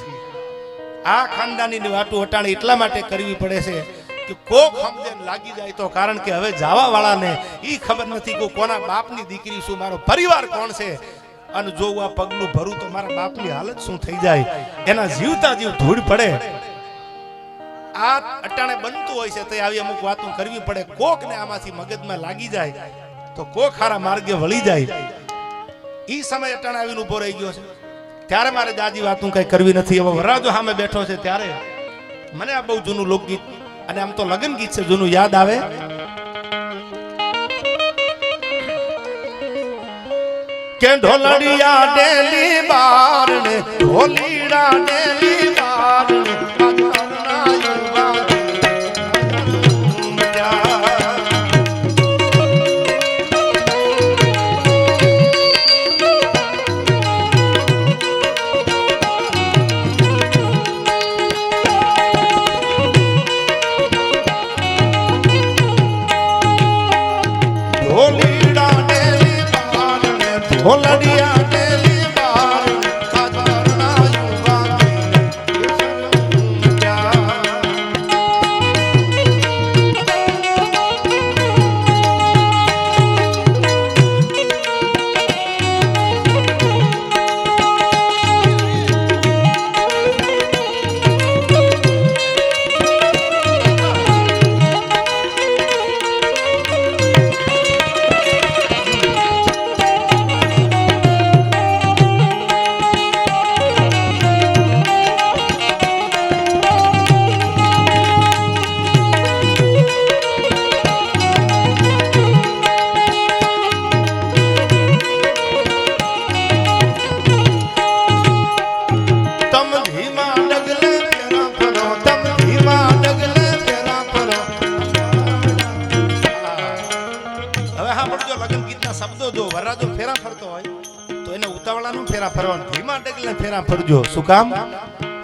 આ ખાનદાની વાતો અટાણે એટલા માટે કરવી પડે છે કે કોક સમજણ લાગી જાય તો, કારણ કે હવે જવા વાળાને ઈ ખબર નથી કે કોના બાપની દીકરી શું, મારો પરિવાર કોણ છે. અને જો આ પગલું ભરું તો મારા બાપની હાલત શું થઈ જાય, એના જીવતા જીવ ધૂળ પડે. આ અટાણે બનતું હોય છે, તો આવી અમુક વાતો કરવી પડે. કોક ને આમાંથી મગજમાં લાગી જાય તો કોક ખારા માર્ગે વળી જાય. ઈ સમય અટાણે આવીને ઉભો રહી ગયો છે. ત્યારે મારે દાદી વાતું કઈ કરવી નથી. એવો વરરાજો સામે બેઠો છે ત્યારે મને આ બહુ જૂનું લોકગીત અને આમ તો લગ્ન ગીત છે જૂનું યાદ આવે. કે ઢોલડિયા ડેલી બાર ને ઢોલીડા ડેલી બાર ને ઢોલડિયા ડેલી બાર કાજરના યુવા ફેરા ફરવા, ધીમા ડગલે ફેરા ફરજો. શું કામ?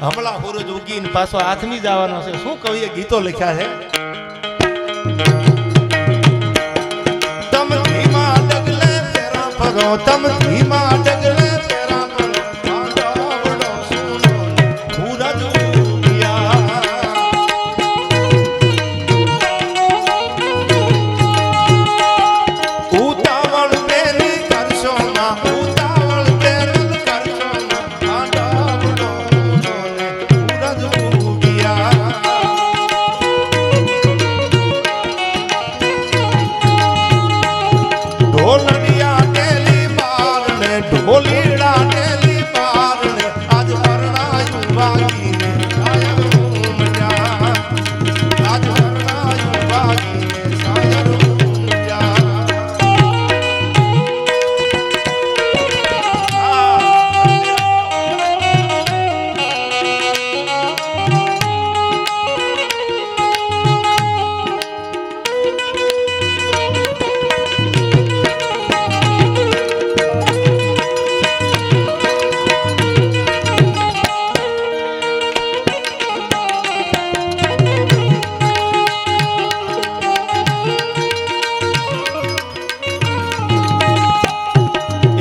હમણાં સૂરજ ઉગીને પાછો આથમી જવાનો છે. શું કવિએ ગીતો લખ્યા છે? તમ ધીમા ડગલે ફેરા ફરો, તમ ધીમા ડગલે ફેરા ફરો, આંડાવડો સૂનો સૂરજ ઉગ્યા. ઉતાવળ બેની કરશો માં, ઉતાવળ બેની કરશો માં, આંડાવડો સૂનો સૂરજ ઉગ્યા. ઢોલડિયા ટેલી બારણે, ઢોલીડા ટેલી બારણે, આજ પરણાયું વાગીને સાયર ઊમજા, આજ પરણાયું વાગીને સાયર ઊમજા.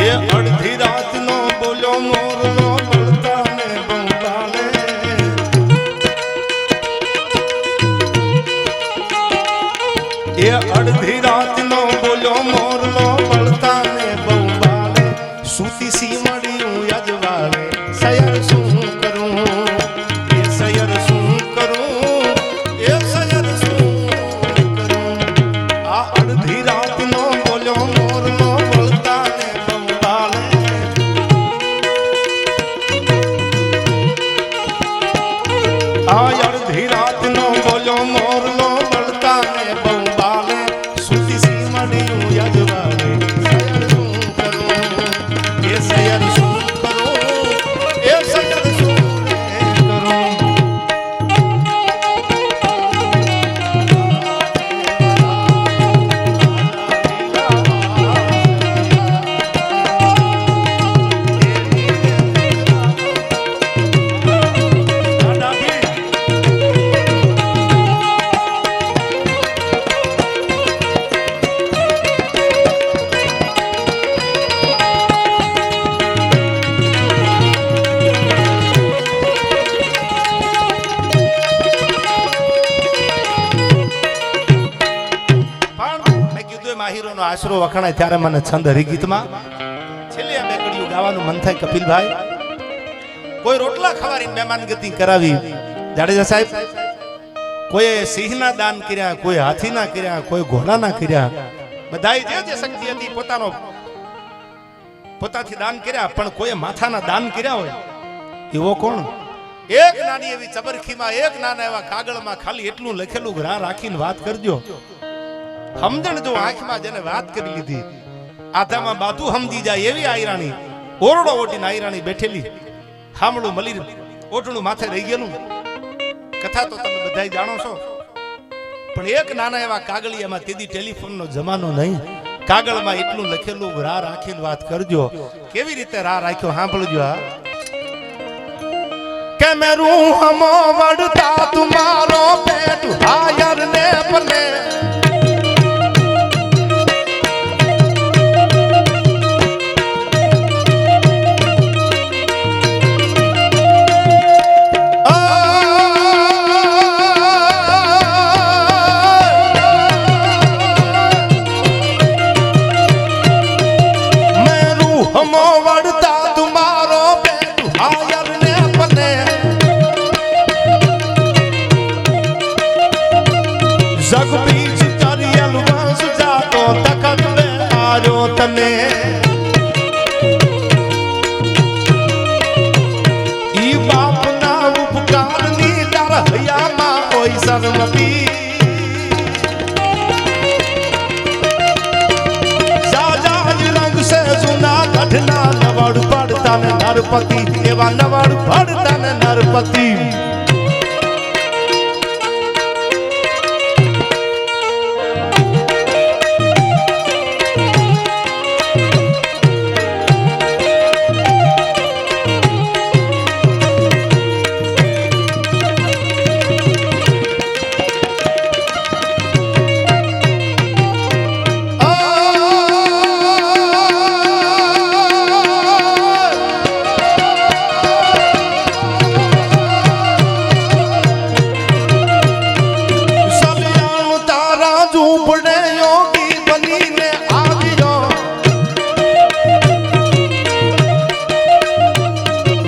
એ અડધી રાતનો બોલ્યો મોરલો બળતાને બંગાળે. એ અડધી રાતનો બોલ્યો મોરલો બળતાને બંગાળે. સૂતી સી મળ્યું યજવાળે, સયર શું કરું, એ સયર શું કરું, એ સયર શું કરું. આ અડધી રાતનો બોલ્યો મોરલો બળતાને બંગાળે. આ અડધી રાતનો બોલ્યો મોરલો બળતાને બંગાળે. સૂતી સી મળ્યું યજવાળે, સયર શું કરું, એ સયર શું કરું, એ સયર શું કરું. માહિરોનો આશરો વખણાય ત્યારે મને છંદ હરિગીતમાં છેલ્લે આ બે કડીઓ ગાવાનું મન થાય. કપિલભાઈ, કોઈ રોટલા ખવારીને મહેમાન ગતિ કરાવી જાડેજા સાહેબ, કોઈ સિંહના દાન કર્યા, કોઈ હાથીના કર્યા, કોઈ ઘોડાના કર્યા, બધાય જે જે શક્તિ હતી પોતાથી દાન કર્યા, પણ કોઈ માથાના દાન કર્યા હોય એવો કોણ? એક નાની એવી ચબરખીમાં, એક નાના એવા કાગળમાં ખાલી એટલું લખેલું ગ્રહ રાખીને વાત કરજો. સમજણ જો આંખમાં જેને વાત કરી લીધી, આધામાં બાધું સમજી જાય એવી આયરાણી, ઓરડો ઓટીને આયરાણી બેઠેલી, હામળું મળી ઓટણું માથે રહી ગયેલું. કથા તો તમે બધા જાણો છો, પણ એક નાના એવા કાગળિયામાં તેદી ટેલિફોનનો જમાનો નહીં, કાગળમાં એટલું લખેલું રાહ રાખીને વાત કરજો. કેવી રીતે રાહ રાખ્યો સાંભળજો. આ કે મેરું હમો વડતા તુમારો પેટ હાયર ને પલે, જગ બીજ તરિયલ વંશ જાતો તખત મે આર્યો તને. ઈ બાપના ઉપકારની દર હૈયામાં કોઈ શરમતી. સાજા રંગ સે સુના ગઢના નવડ પડતા ને નરપતિ, એવા નવડ પડતા ને નરપતિ. પડે યોગી બનીને આવ્યો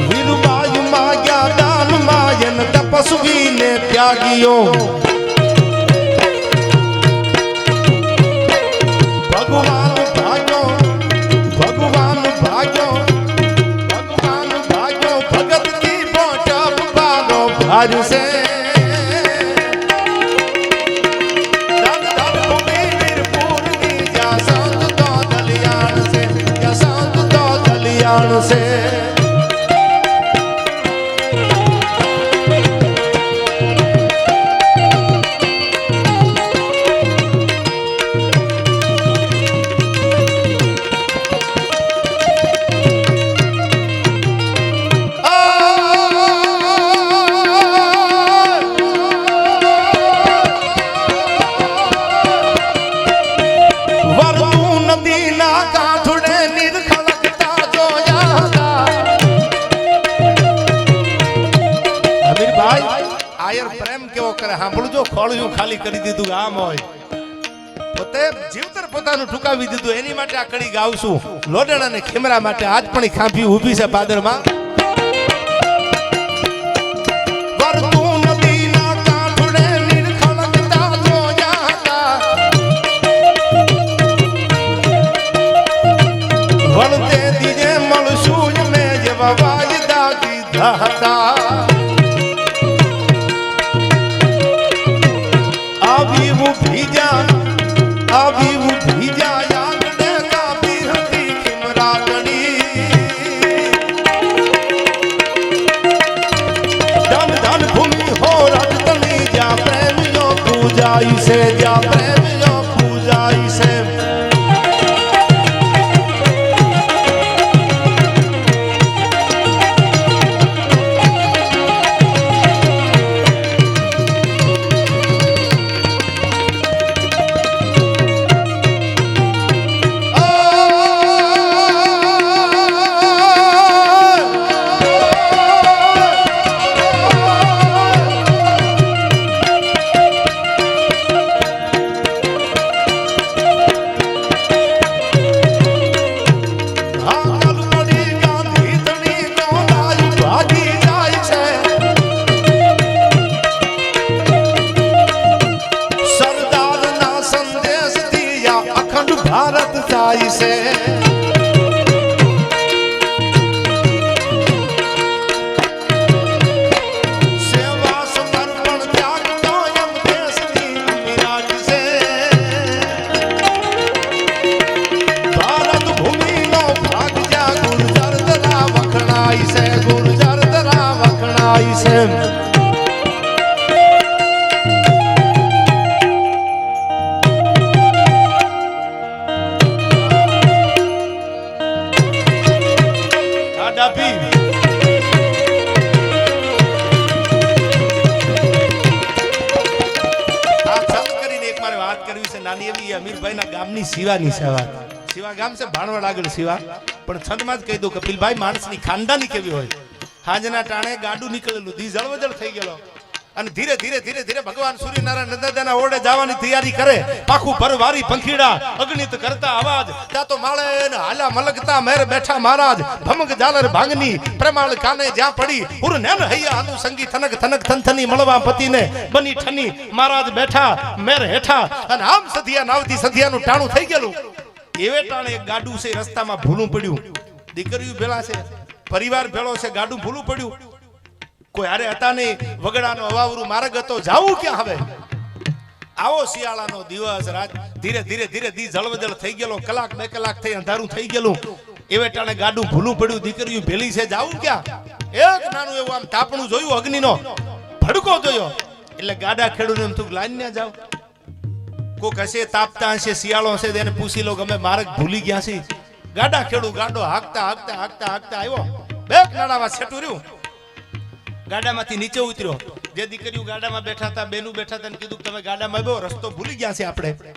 વીરબાઈ માગ્યા દાન માયન તપસ્વીને ત્યાગીઓ ભગવાન ભાગ્યો ભગવાન ભાગ્યો ભગવાન ભાગ્યો ભગત કી બોટપ બાગો ભારસે से સાંભળજો ખોળ્યું ખાલી કરી દીધું આમ હોય પોતે જીવતર પોતાનું ઠુકાવી દીધું એની માટે આ કડી ગાવશું લોડણ અને ખેમરા માટે આજ પણ ખાંભી ઊભી છે પાદરમાં વરતું નદીના કાંઠે નિરખળકતા જોયા હતા વળતે દીજે મળશું મેં જેવા વાયદા દીધા હતા ભીજા યાદ ને કાપી હતી ખિમરાગણી ધન ધન ભૂમિ હો રજતની જ્યાં પ્રેમીઓ પૂજાઈ છે જ્યાં પ્રેમીઓ પૂજાઈ છે ભારત જાય છે સેવા સમર્પણ ત્યાગ તો એમ દેશની મિરાજ છે ભારત ભૂમિનો ભાગ જ્યાં ગુર્જર ધરા વખણાય છે ગુર્જર ધરા વખણાય છે અમીરભાઈ ના ગામની શિવાની સેવા શિવા ગામ છે ભાણવડ આગળ શિવા પણ છંદમાં જ કહી દઉં કપિલભાઈ માણસની ખાનદાની કેવી હોય હાજના ટાણે ગાડું નીકળેલું દી જળવજળ થઈ ગયેલો અને ધીરે ધીરે ધીરે ધીરે ભગવાન સૂર્યનારાયણ નંદાદાના ઓરડે જવાની તૈયારી કરે પાખું પરવારી પંખીડા અગ્નિત કરતા અવાજ ત્યાં તો માળે હાલા મલકતા મેર બેઠા મહારાજ ભમક જાલર ભાંગની પ્રમાળ કાને જ્યાં પડી ઉર નેન હૈયા આનું સંગી થનક થનક થનથની મળવા પતિને બની ઠની મહારાજ બેઠા મેર હેઠા અને આમ સધિયા નાવતી સધિયાનું ટાણું થઈ ગયેલું એવે ટાણે એક ગાડું છે રસ્તામાં ભૂલું પડ્યું દીકરીઓ ભેળા છે પરિવાર ભેળો છે ગાડું ભૂલું પડ્યું કોઈ હારે હતા નહીં વગડાનો અવાવરું માર્ગ હતો જાવું ક્યાં હવે આવો શિયાળાનો દિવસ રાત ધીરે ધીરે ધીરે દી જળવજળ થઈ ગયેલો કલાક બે કલાક થઈ અંધારું થઈ ગયેલું એવે ટાણે ગાડું ભૂલું પડ્યું દીકરીઓ ભેલી છે જાવું ક્યાં એક નાનું એવું આમ તાપણું જોયું અગ્નિનો ભડકો જોયો એટલે ગાડા ખેડૂને એમ થયું લાઈન ને જાવ કોક હશે તાપતા હશે શિયાળો હશે એને પૂછી લો ગમે માર્ગ ભૂલી ગયા છે ગાડા ખેડૂ ગાડો હાકતા હાકતા હાકતા હાકતા આવ્યો બે નાડામાં છેટું રહ્યું ગાડામાંથી નીચે ઉતર્યો જે દીકરીઓ ગાડામાં બેઠા હતા બેનું બેઠા હતા કીધું તમે ગાડામાં આવ્યો રસ્તો ભૂલી ગયા છે આપણે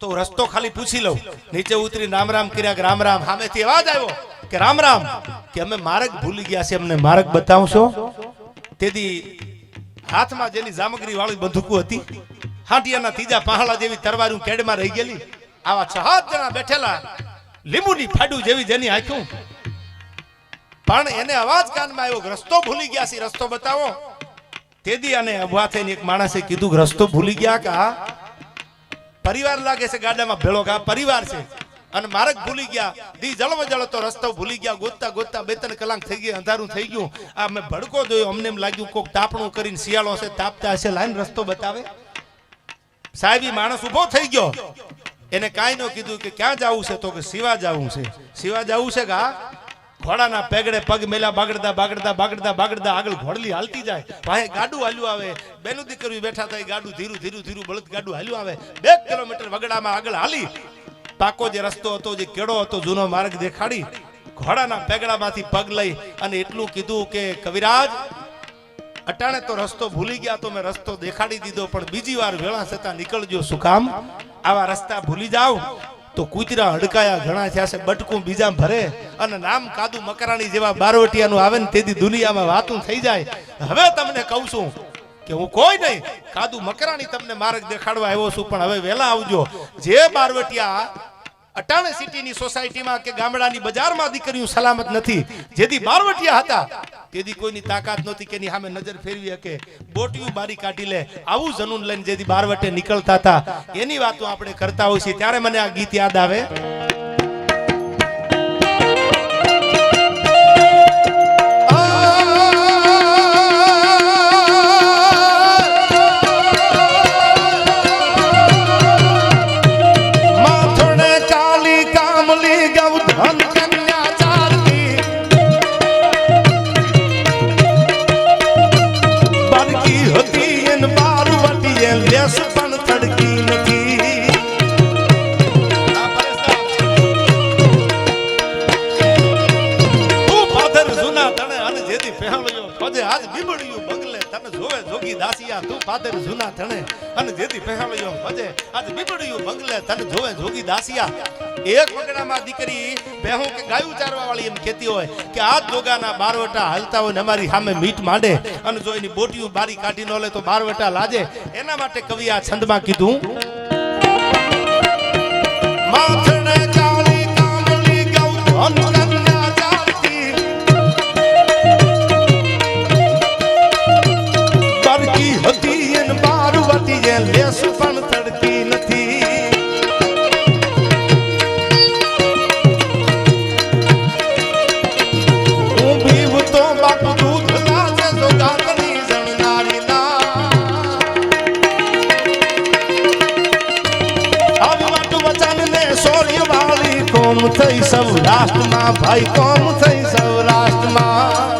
તો રસ્તો ખાલી પૂછી લઉં નીચે ઉતરી રામ રામ કર્યા રામ રામ સામેથી અવાજ આવ્યો કે રામ રામ કે અમે માર્ગ ભૂલી ગયા છે અમને માર્ગ બતાવશો તેથી હાથમાં જેની જામગરી વાળી બંદૂકો હતી હાંડિયાના ત્રીજા પહાડા જેવી તરવારું કેડમાં રહી ગયેલી, આવા 6 જણા બેઠેલા લીંબુની ફાડું જેવી જેની આંખું, પણ એને અવાજ કાનમાં આવ્યો, રસ્તો ભૂલી ગયા છે, રસ્તો બતાવો. તેદી અને ઉભા થઈને એક માણસે કીધું કે રસ્તો ભૂલી ગયા કા? પરિવાર લાગે છે ગાડામાં ભેળો, કા પરિવાર છે અને માર્ગ ભૂલી ગયા. દી જળવ જળતો રસ્તો ભૂલી ગયા. ગોતતા ગોતતા 2-3 કલાક થઈ ગઈ, અંધારું થઈ ગયું. આ મેં ભડકો જોયો, અમને એમ લાગ્યું કોક તાપણું કરીને શિયાળો હશે, તાપતા હશે, લાઈન રસ્તો બતાવે. સાહેબ માણસ ઉભો થઈ ગયો, એને કાંઈ ન કીધું કે ક્યાં જવું છે, તો કે શિવા જવું છે. શિવા જવું છે કા? ઘોડાના પેગડે પગ મેલા બાગડતા બાગડતા બાગડતા બાગડતા આગળ ઘોડલી હાલતી જાય. ભાઈ ગાડું હાલ્યું આવે, બેનું દીકરી બેઠા થાય, ગાડું ધીરું ધીરું ધીરું બળદ ગાડું હાલ્યું આવે. 2 કિલોમીટર વગડામાં આગળ હાલી પાકો જે રસ્તો હતો, જે કેડો હતો, જૂનો માર્ગ દેખાડી ઘોડાના પેગડામાંથી પગ લઈ અને એટલું કીધું કે કવિરાજ, અટાણે તો રસ્તો ભૂલી ગયા તો મેં રસ્તો દેખાડી દીધો, પણ બીજી વાર વેળા થતા નીકળજો. શું કામ? આવા રસ્તા ભૂલી જાવ તો કૂતરા હડકાયા ઘણા થયા છે, બટકું બીજા ભરે અને નામ કાદુ મકરાણી જેવા બારવટિયાનું આવે ને તેથી દુનિયામાં વાતું થઈ જાય. હવે તમને કહું છું કે હું કોઈ નહીં, કાદુ મકરાણી તમને માર્ગ દેખાડવા આવ્યો છું, પણ હવે વહેલા આવજો. જે બારવટિયા અટાણે સિટીની સોસાયટીમાં કે ગામડાની બજારમાં દીકરીઓ સલામત નથી, જેથી બારવટિયા હતા તેથી કોઈની તાકાત નહોતી કે એની સામે નજર ફેરવી શકે, બોટિયું બારી કાઢી લે, આવું જનૂન લઈને જેથી બારવટે નીકળતા હતા, એની વાતો આપણે કરતા હોઈએ છીએ. ત્યારે મને આ ગીત યાદ આવે. એક વગડામાં દીકરી ભેહું કે ગાયું ચારવા વાળી એમ કહેતી હોય કે આ જોગાના બારવટા હાલતા હોય ને અમારી સામે મીટ માંડે, અને જો એની બોટિયું બારી કાઢી ન લે તો બારવટા લાજે. એના માટે કવિ આ છંદમાં કીધું, માથણે કાળી કામલી ગૌ કન્યા ચાલતી, બરકી હતી એન બારવટી જે લેસ પણ તડકી નથી. કોમ થઈ સૌરાષ્ટ્રમાં ભાઈ, કોમ થઈ સૌરાષ્ટ્રમાં.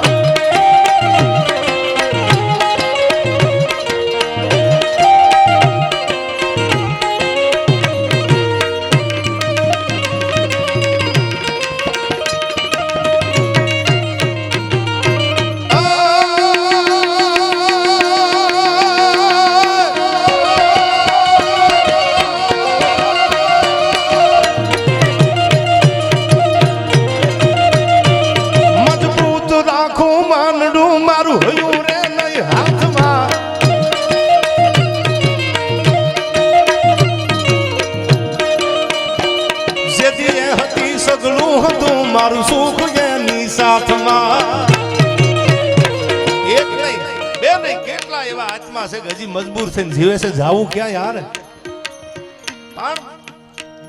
મારું સુખ એની સાથમાં. એક નહીં, બે નહીં, કેટલા એવા આત્મા છે કે હજી મજબૂર થઈને જીવે છે. જાવું ક્યાં યાર? પણ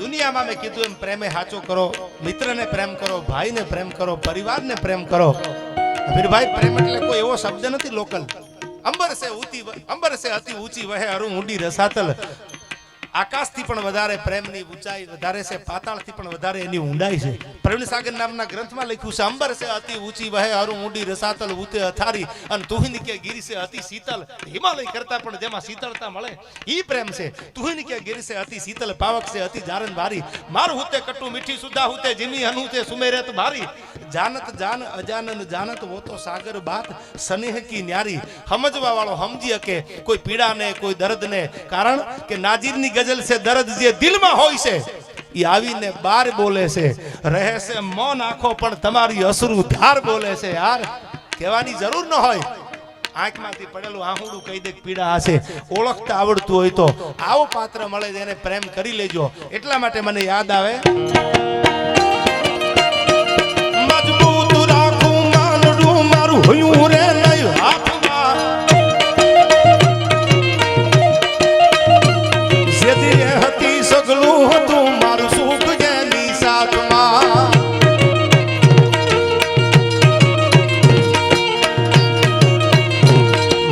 દુનિયામાં મેં કીધું એમ પ્રેમે સાચો કરો, મિત્રને પ્રેમ કરો, ભાઈને પ્રેમ કરો, પરિવારને પ્રેમ કરો. ભાઈ પ્રેમ એટલે કોઈ એવો શબ્દ નથી લોકલ. અંબર સે અતિ ઊંચી વહે અરુ ઊંડી રસાતલ. આકાશથી પણ વધારે પ્રેમની ઊંચાઈ વધારે છે, પાતાળથી પણ વધારે એની ઊંડાઈ છે. પ્રવીણ સાગર નામના ગ્રંથમાં લખ્યું છે, અંબર છે અતિ ઊંચી વહે અરુ ઊંડી રસાતલ ઉતે અથારી, અને તુહિન કે ગીરી છે અતિ શીતલ. હિમાલય કરતા પણ જેમાં શીતળતા મળે ઈ પ્રેમ છે. તુહિન કે ગીરી છે અતિ શીતલ, પાવક છે અતિ જારન ભારી. મારું હુતે કટુ મીઠી સુધા હુતે જીમી હનુતે સુમેરેત ભારી. જાનત જાન અજાનન જાનત वो तो सागर बात स्नेह की न्यारी. समझवा वालो समझी सके कोई पीड़ा ने कोई दर्द ने, कारण के नाजीर ની ગઝલ से दर्द જે દિલમાં હોય છે ઈ આવીને બાર બોલે છે. રહે છે મૌન આંખો પણ તમારી અસરુ ધાર બોલે છે. યાર કહેવાની જરૂર ન હોય. આંખમાંથી પડેલું આહુડું કહી દે પીડા હશે. ઓળખતા આવડતું હોય તો આવો પાત્ર મળે એને પ્રેમ કરી લેજો. એટલા માટે મને યાદ આવે મજબૂત રાખું માનડું મારું હયું રે નહીં હાથમાં જેથી હતી સગલું હતું મારું સુખ જેની સાથમાં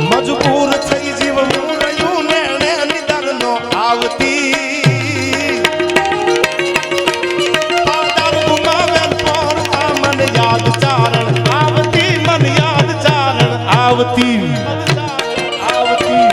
મજબૂર થઈ જીવવું રહ્યું ને નિદર નો આવતી પાદર ગુમાવેલ પર આ મન યાદ ચારણ આવતી મન યાદ ચારણ આવતી આવતી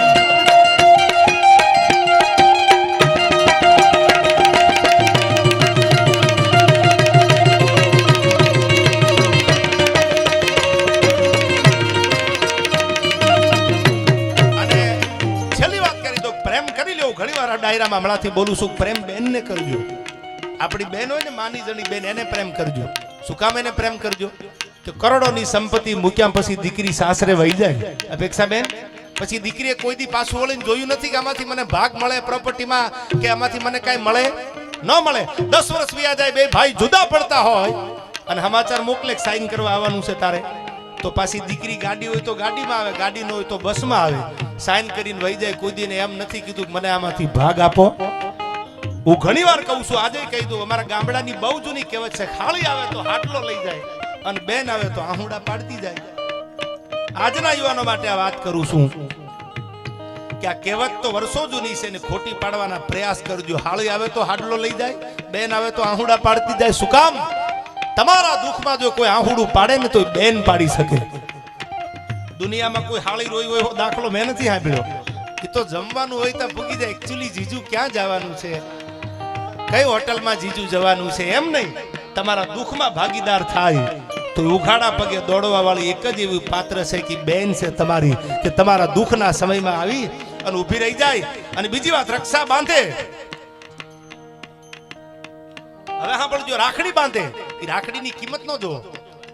ડાયરામાં હમણાંથી બોલું છું પ્રેમ બેનને કરજો. આપણી બેન હોય ને માની જણી બેન એને પ્રેમ કરજો. શું કામ એને પ્રેમ કરજો? તો કરોડોની સંપત્તિ મૂક્યા પછી દીકરી સાસરે વહી જાય અપેક્ષા બેન પછી દીકરીએ કોઈ દી પાછું વળીને જોયું નથી કે આમાંથી મને ભાગ મળે પ્રોપર્ટીમાં કે આમાંથી મને કાંઈ મળે ન મળે. 10 વર્ષ વ્યા જાય બે ભાઈ જુદા પડતા હોય અને સમાચાર મોકલે સાઈન કરવા આવવાનું છે તારે તો પાછી દીકરી ગાડી હોય તો ગાડીમાં આવે ગાડી ન હોય તો બસમાં આવે સાઈન કરીને વહી જાય. કોઈ દિને એમ નથી કીધું મને આમાંથી ભાગ આપો. હું ઘણી વાર કહું છું આજે કહી દઉં અમારા ગામડાની બહુ જૂની કહેવત છે ખાલી આવે તો હાટલો લઈ જાય અને બેન આવે તો આહુડા પાડતી જાય. આજના યુવાનો માટે આ વાત કરું છું કે આ કહેવત તો વર્ષો જૂની છે ને ખોટી પાડવાના પ્રયાસ કરજો. હાળી આવે તો હાટલો લઈ જાય બેન આવે તો આહુડા પાડતી જાય. શું કામ? તમારા દુઃખમાં જો કોઈ આહુડું પાડે ને તો બેન પાડી શકે. દુનિયામાં કોઈ હાળી રોઈ હોય દાખલો મેં નથી સાંભળ્યો. એ તો જમવાનું હોય તો ભૂગી જાય. એકચ્યુઅલી જીજુ ક્યાં જવાનું છે કઈ હોટલમાં જીજુ જવાનું છે એમ નહીં. તમારા દુઃખમાં ભાગીદાર થાય તો ઉઘાડા પગે દોડવા વાળી એક જ એવી પાત્ર છે કે બેન છે તમારી કે તમારા દુઃખના સમયમાં આવી અને ઊભી રહી જાય. અને બીજી વાત રક્ષા બાંધે. હવે સાંભળજો રાખડી બાંધે એ રાખડીની કિંમત ન જો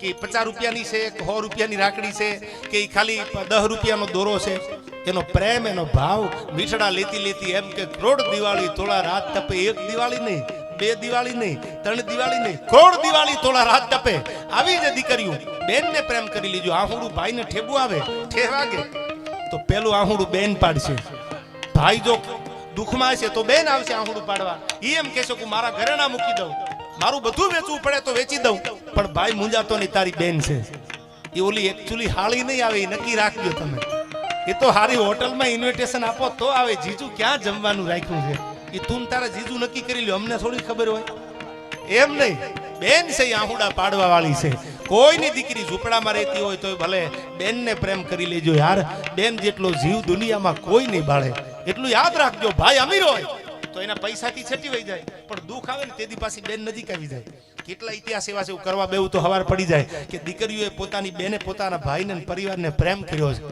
કે 50 રૂપિયાની છે કે 100 રૂપિયાની રાખડી છે કે ખાલી 10 રૂપિયાનો દોરો છે. એનો પ્રેમ એનો ભાવ મીઠડા લેતી લેતી એમ કે કરોડ દિવાળી તોળા રાત તપે. એક દિવાળી નહીં 2 દિવાળી નહીં 3 દિવાળી નહીં કરોડ દિવાળી તોળા રાત તપે. આવી જ દીકરીઓ બેનને પ્રેમ કરી લીજો. આહુડું ભાઈને ઠેબુ આવે ઠેવાગે તો પેલું આહુડું બેન પાડશે. ભાઈ જો દુઃખમાં છે તો બેન આવશે આહુડું પાડવા. ઈ એમ કહેશો કે મારા ઘરે ના મૂકી દઉં મારું બધું વેચવું પડે તો વેચી દઉં પણ ભાઈ મુંજાતો નહીં તારી બેન છે. એ ઓલી એકચ્યુઅલી હાળી નહીં આવે એ નક્કી રાખજો તમે. એ તો હારી હોટલમાં ઇન્વિટેશન આપો તો આવે. જીજુ ક્યાં જમવાનું રાખ્યું છે એ તું તારા જીજુ નક્કી કરી લ્યો અમને થોડી ખબર હોય એમ નહીં. બેન છે એ આહુડા પાડવા વાળી છે. કોઈની દીકરી ઝૂંપડામાં રહેતી હોય તો ભલે બેનને પ્રેમ કરી લેજો યાર. બેન જેટલો જીવ દુનિયામાં કોઈ નહીં બાળે એટલું યાદ રાખજો. ભાઈ અમીર હોય તો એના પૈસાથી છટી વહી જાય પણ દુઃખ આવે ને તેદી પાછી બેન નજીક આવી જાય. કેટલા ઇતિહાસ એવા છે કરવા બેવું તો હવાર પડી જાય કે દીકરીઓએ પોતાની બેને પોતાના ભાઈને પરિવારને પ્રેમ કર્યો છે.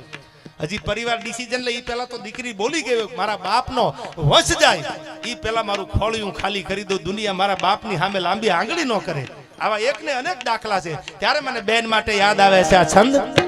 હજી પરિવાર ડિસિઝન લે એ પહેલા તો દીકરી બોલી ગઈ મારા બાપનો વશ જાય એ પહેલા મારું ખોળિયું ખાલી કરી દો. દુનિયા મારા બાપની સામે લાંબી આંગળી ન કરે. આવા એક ને અનેક દાખલા છે. ત્યારે મને બેન માટે યાદ આવે છે આ છંદ.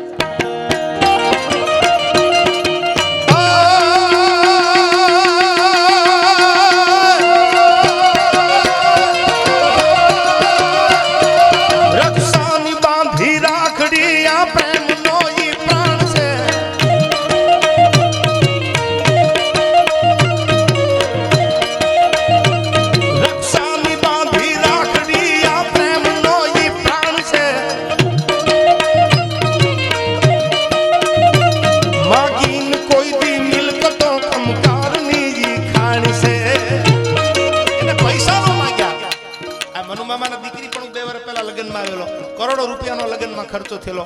કરોડો રૂપિયાનો લગ્નમાં ખર્ચો થયેલો.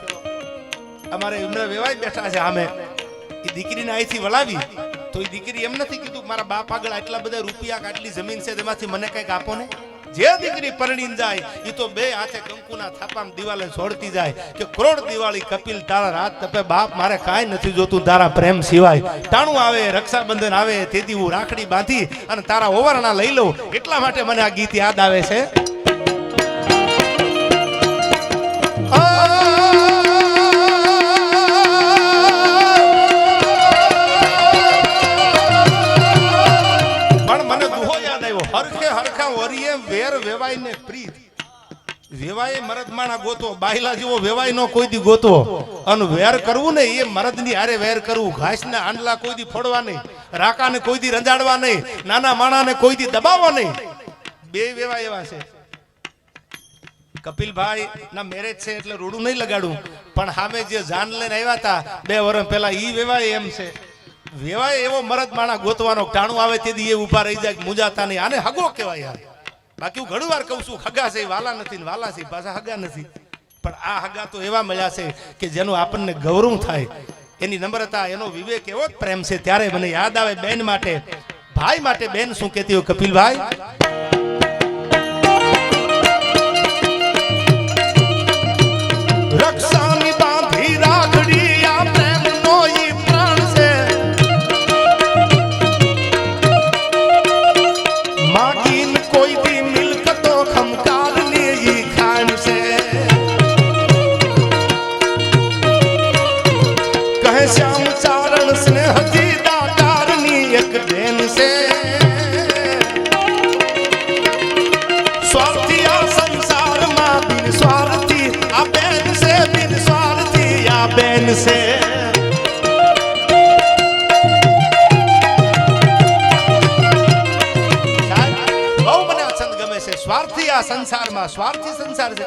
અમારે ઉમરા વેવાય બેઠા છે આમે. એ દીકરીને અહીંથી વળાવી તો એ દીકરી એમ નથી કીધું મારા બાપ આગળ આટલા બધા રૂપિયા આટલી જમીન છે તેમાંથી મને કંઈક આપો ને. જે દીકરી પરણીને જાય એ તો બે હાથે કંકુના થાપામાં દિવાલે છોડતી જાય કે કરોડ દિવાળી કપિલ તારા રાત તપે બાપ મારે કાંઈ નથી જોતું તારા પ્રેમ સિવાય. ટાણું આવે રક્ષાબંધન આવે તેથી હું રાખડી બાંધી અને તારા ઓવરણા લઈ લઉં. એટલા માટે મને આ ગીત યાદ આવે છે. હરખે હરખા ઓરીએ વેર વેવાય ને પ્રીત વેવાય મરદ માણા ગોતો બાયલા જેવો વેવાય નો કોઈ દી ગોતો અને વેર કરવું ને એ મરદ ની હારે વેર કરવું ઘાસ ના આંડલા કોઈ દી ફોડવા નહીં રાકા ને કોઈ દી રંજાડવા નહીં નાના માણા ને કોઈ દી દબાવવા નહીં બે વેવાય એવા છે કપિલભાઈ ના મેરેજ છે એટલે રોડું નહીં લગાડું પણ સામે જે જાન લઈને આવ્યા હતા 2 વર્ષ પહેલા ઈ વેવાય એમ છે વેવાય એવો મરદ માણા ગોતવાનો ટાણું આવે તેથી એ ઉભા રહી જાય મુજાતા નહીં આને હગો કહેવાય યાર બાકી હું ઘણી વાર કહું છું હગા છે વાલા નથી ને વાલા છે પાછા હગા નથી પણ આ હગા તો એવા મળ્યા છે કે જેનું આપણને ગૌરવ થાય એની નમ્રતા એનો વિવેક એવો જ પ્રેમ છે ત્યારે મને યાદ આવે બેન માટે ભાઈ માટે બેન શું કહેતી હોય કપિલભાઈ રક્ષાની બાંધી રાખડી આ પ્રેમનો ઈ પ્રાણ છે માગીન કોઈ દી મિલકતો ખમકારની ઈ ખાન છે કહે શ્યામ ચારણ સ્નેહથી દાતારની એક બેન છે સ્વાર્થી આ સંસારમાં બિન સ્વાર્થી આ બેન છે બિન સ્વાર્થી આ બેન છે સ્વાર્થી આ સંસારમાં સ્વાર્થી સંસાર છે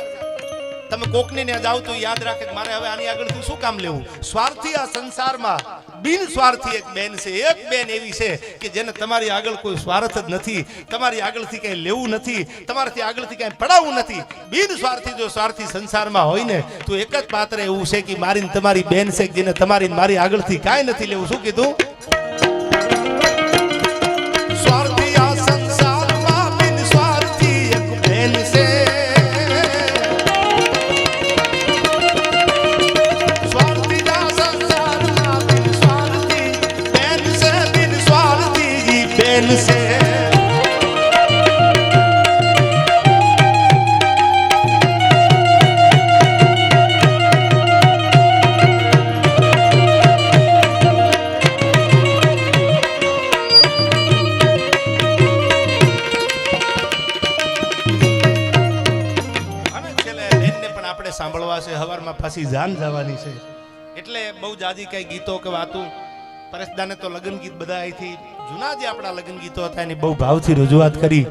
તમે કોકને ને જાવ તો યાદ રાખે કે મારે હવે આની આગળથી શું કામ લેવું સ્વાર્થી આ સંસારમાં બિન સ્વાર્થી એક બેન છે એક બેન એવી છે કે જેને તમારી આગળ કોઈ સ્વાર્થ જ નથી તમારી આગળથી કઈ લેવું નથી તમારાથી આગળથી કઈ પડાવવું નથી બિન સ્વાર્થી જો સ્વાર્થી સંસારમાં હોય ને તો એક જ પાત્ર એવું છે કે મારી તમારી બેન છે જેને તમારી મારી આગળથી કાંઈ નથી લેવું શું કીધું સ્વાર્થી આ સંસારમાં બિન સ્વાર્થી એક બેન છે से સાંભળવા છે હવારમાં ફાંસી જાન જવાની છે એટલે બહુ જાજી કઈ ગીતો કે વાતું પરેશદાને તો લગ્ન ગીત બધા અહીંથી જૂના જે આપણા લગ્ન ગીતો હતા એની બહુ ભાવથી રજૂઆત કરી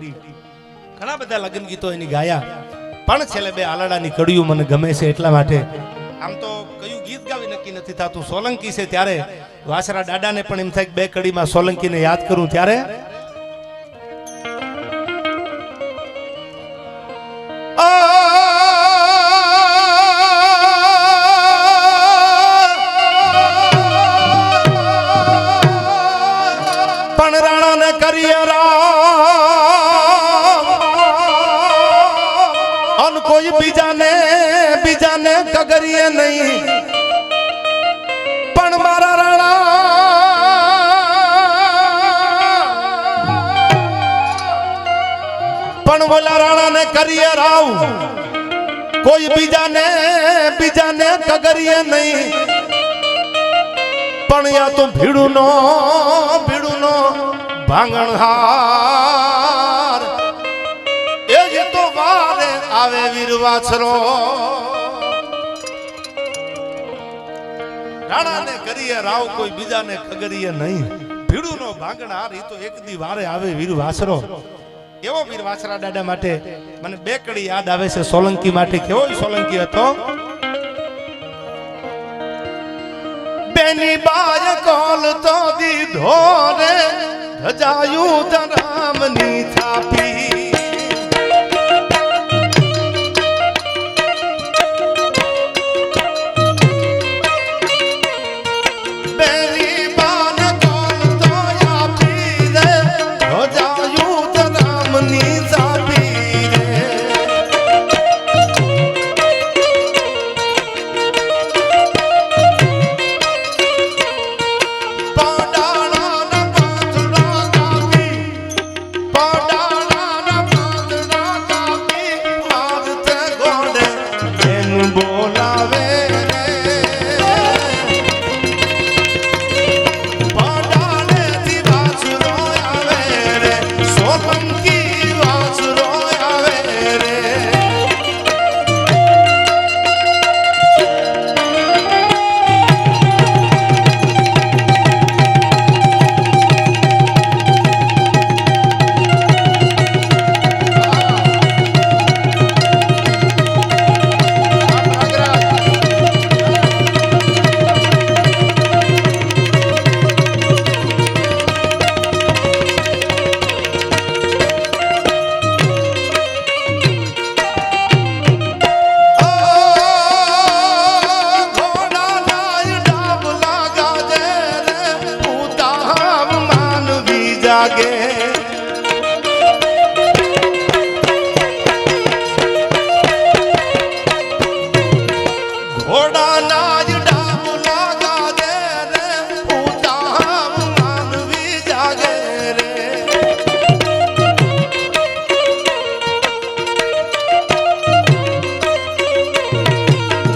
ઘણા બધા લગ્ન ગીતો એની ગાયા પણ છેલ્લે 2 આલાડાની કડીયું મને ગમે છે એટલા માટે આમ તો કયું ગીત ગાવી નક્કી નથી થતું સોલંકી છે ત્યારે વાસરા દાદાને પણ એમ થાય કે 2 કડીમાં સોલંકીને યાદ કરું ત્યારે कोई बीजाने कगरिए नहीं पण मारा राणा पण बोला राणा ने करिए राव कोई बीजाने कगरिए नहीं पण या तो भीड़ू नो भांगणहार ए जे तो वारे आवे वीर वाछरो राणा ने करिए राव कोई बीजा ने खगरिए नहीं भीड़ू नो भांगणहार ई तो एक दी वारे आवे वीर वाछरो एवो वीर वाछरा दादा माटे मने 2 कड़ी याद आवे छे सोलंकी माटे केवो सोलंकी हतो बेनी बाय कोल तो दी धोरे धजायू धरामनी थापी जागे घोड़ा नाज डाम लागा दे रे पूता मानवी जागे रे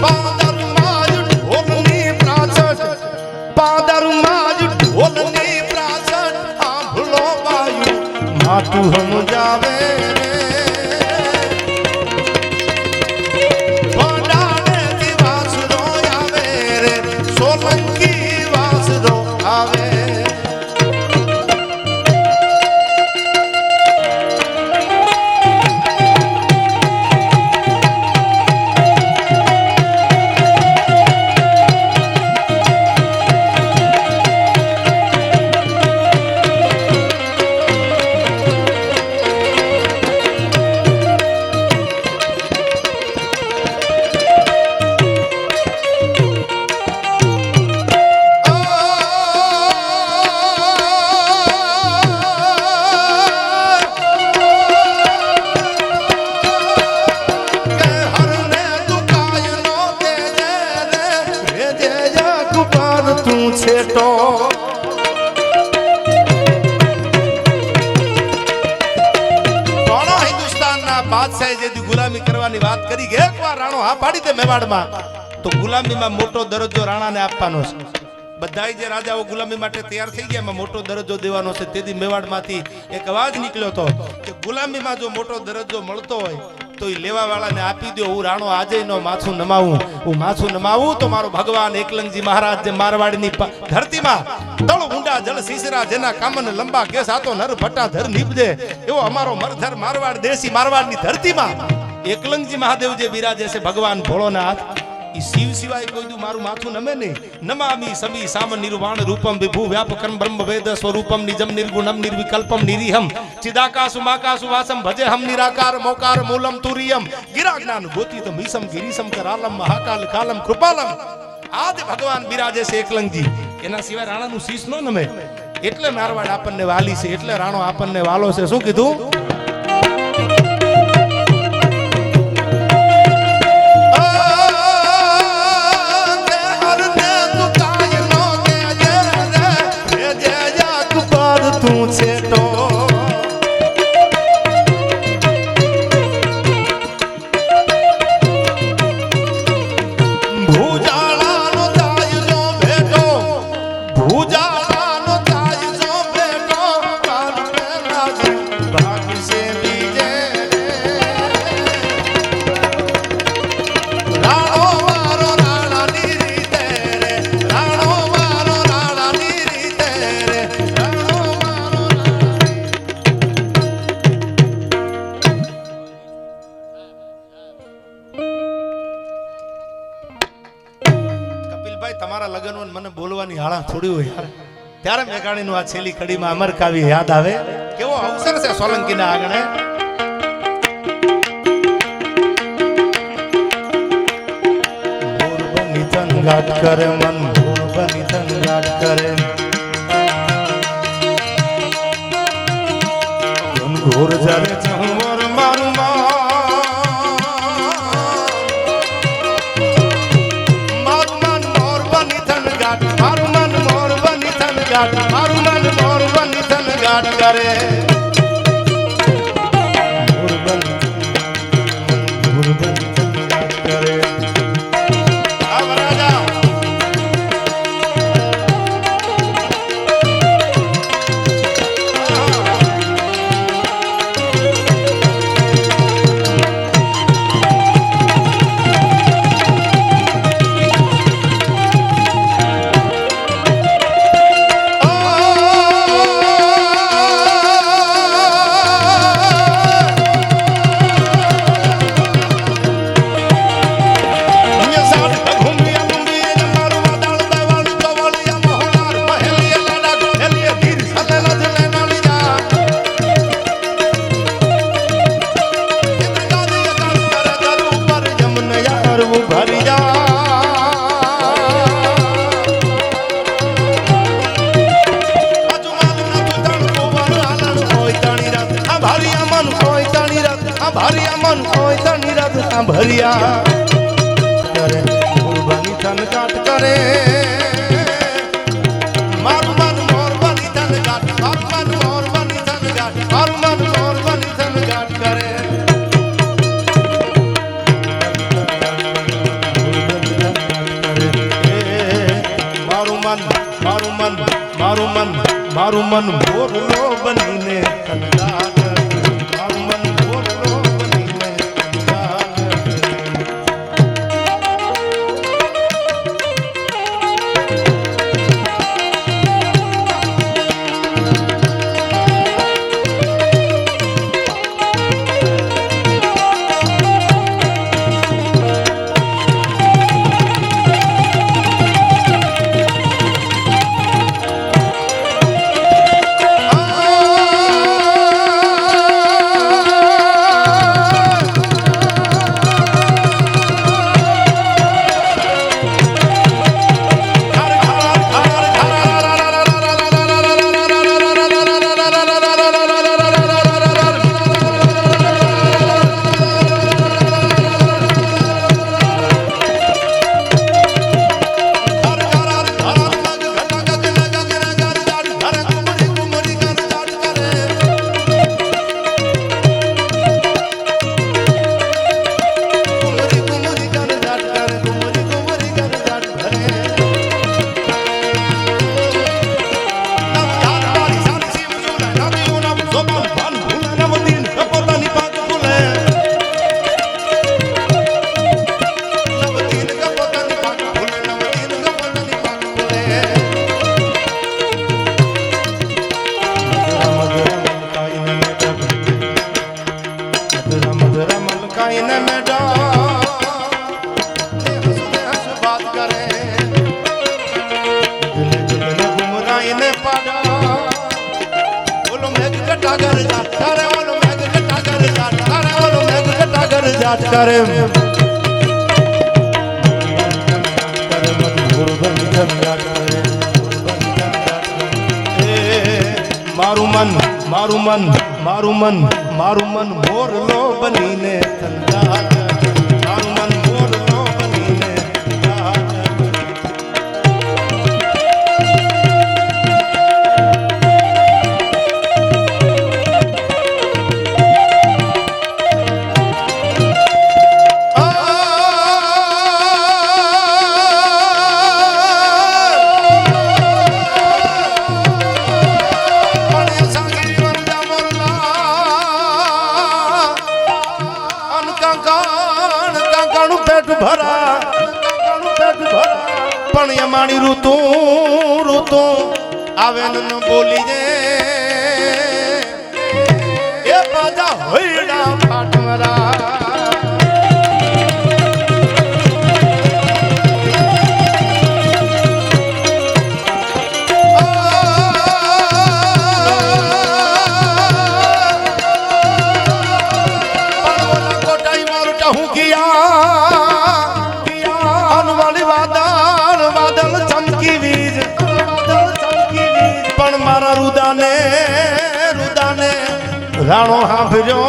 पादर माज ढोलनी प्राचट पादर माज ढोलनी प्राचट आंभलो वायु मातु हम जावे छेटो हिंदुस्तान बादशाह जेदी गुलामी करवानी बात करी के एक बार राणो हा पाड़ी दे मेवाड़ में तो गुलामी में मोटो दरजो राणा ने आपવાનો छे बधाई जे राजाओ गुलामी माटे तैयार થઈ ગયા માં મોટો દરજ્જો દેવાનો છે તેથી મેવાડમાંથી એક અવાજ નીકળ્યો તો કે ગુલામીમાં જો મોટો દરજ્જો મળતો હોય તો ઈ લેવા વાળાને આપી દો હું રાણો આજે નો માથું નમાવું હું માથું નમાવું તો મારો ભગવાન એકલંગજી મહારાજ જે મારવાડની ધરતીમાં તળ ઊંડા જળ સીસરા જેના કામન લંબા કેસ આતો નર ભટ્ટા ધર નીપજે એવો અમારો મરધર મારવાડ દેશી મારવાડની ધરતીમાં એકલંગજી મહાદેવ જે બિરાજે છે ભગવાન ભોળોનાથ ई शिव सिवाय कोई दू मारू माथु नमे नहीं नमामि समी साम निर्वाण रूपम विभु व्यापकम ब्रह्म वेद स्वरूपम निजम निर्गुणम निर्विकल्पम निरीहम चिदाकाशु माकाशु वासम भजे हम निराकार मोकार मूलम तुरियम गिरा ज्ञान गोती तो मीसम गिरीसम करालम महाकाल कालम कृपालम आदि भगवान बिराजे से एकलंगजी एना सिवाय राणा नु शीश नो नमे એટલે મારવાડ આપણને વાલી છે એટલે રાણો આપણને વાલો છે શું કીધું તમારા લગનો મને બોલવાની હાળા થોડી હોય યાર ત્યારે મેઘાણીનું આ છેલ્લી કડીમાં અમર કાવ્ય યાદ આવે કેવો અવસર છે સોલંકીના આંગણે મોર બની તંગાટ કરે મન મોર બની તંગાટ કરે મન ઘોર જારે ચહવર મારું मारू मन मोर बनी थन गाट करे मोर बनी थन गाट करे अब राजा ભરિયા મન કોઈ તણી રત આ ભરિયા મન કોઈ તણી રત આ ભરિયા કરે મોરબની તન કાટ કરે મારું મન મોરબની તન કાટ મારું મન મોરબની તન કાટ મારું મન મોરબની તન કાટ કરે મારું મન મોરલો બનીને કંગાલ મારું મન મોરલો બનીને કંગાલ करे मारू मन मारू मन मारू मन मारू मन मोरलो बनीने कंगाल मारू मन मोरलो बनीने कंगाल पण यमाणी ऋतु ऋतु आवे न बोली जे ए बाजा होइडा फाटमरा कोटाई मारुटा हूं किया मारा रुदाने रुदाने राणो हांभर्यो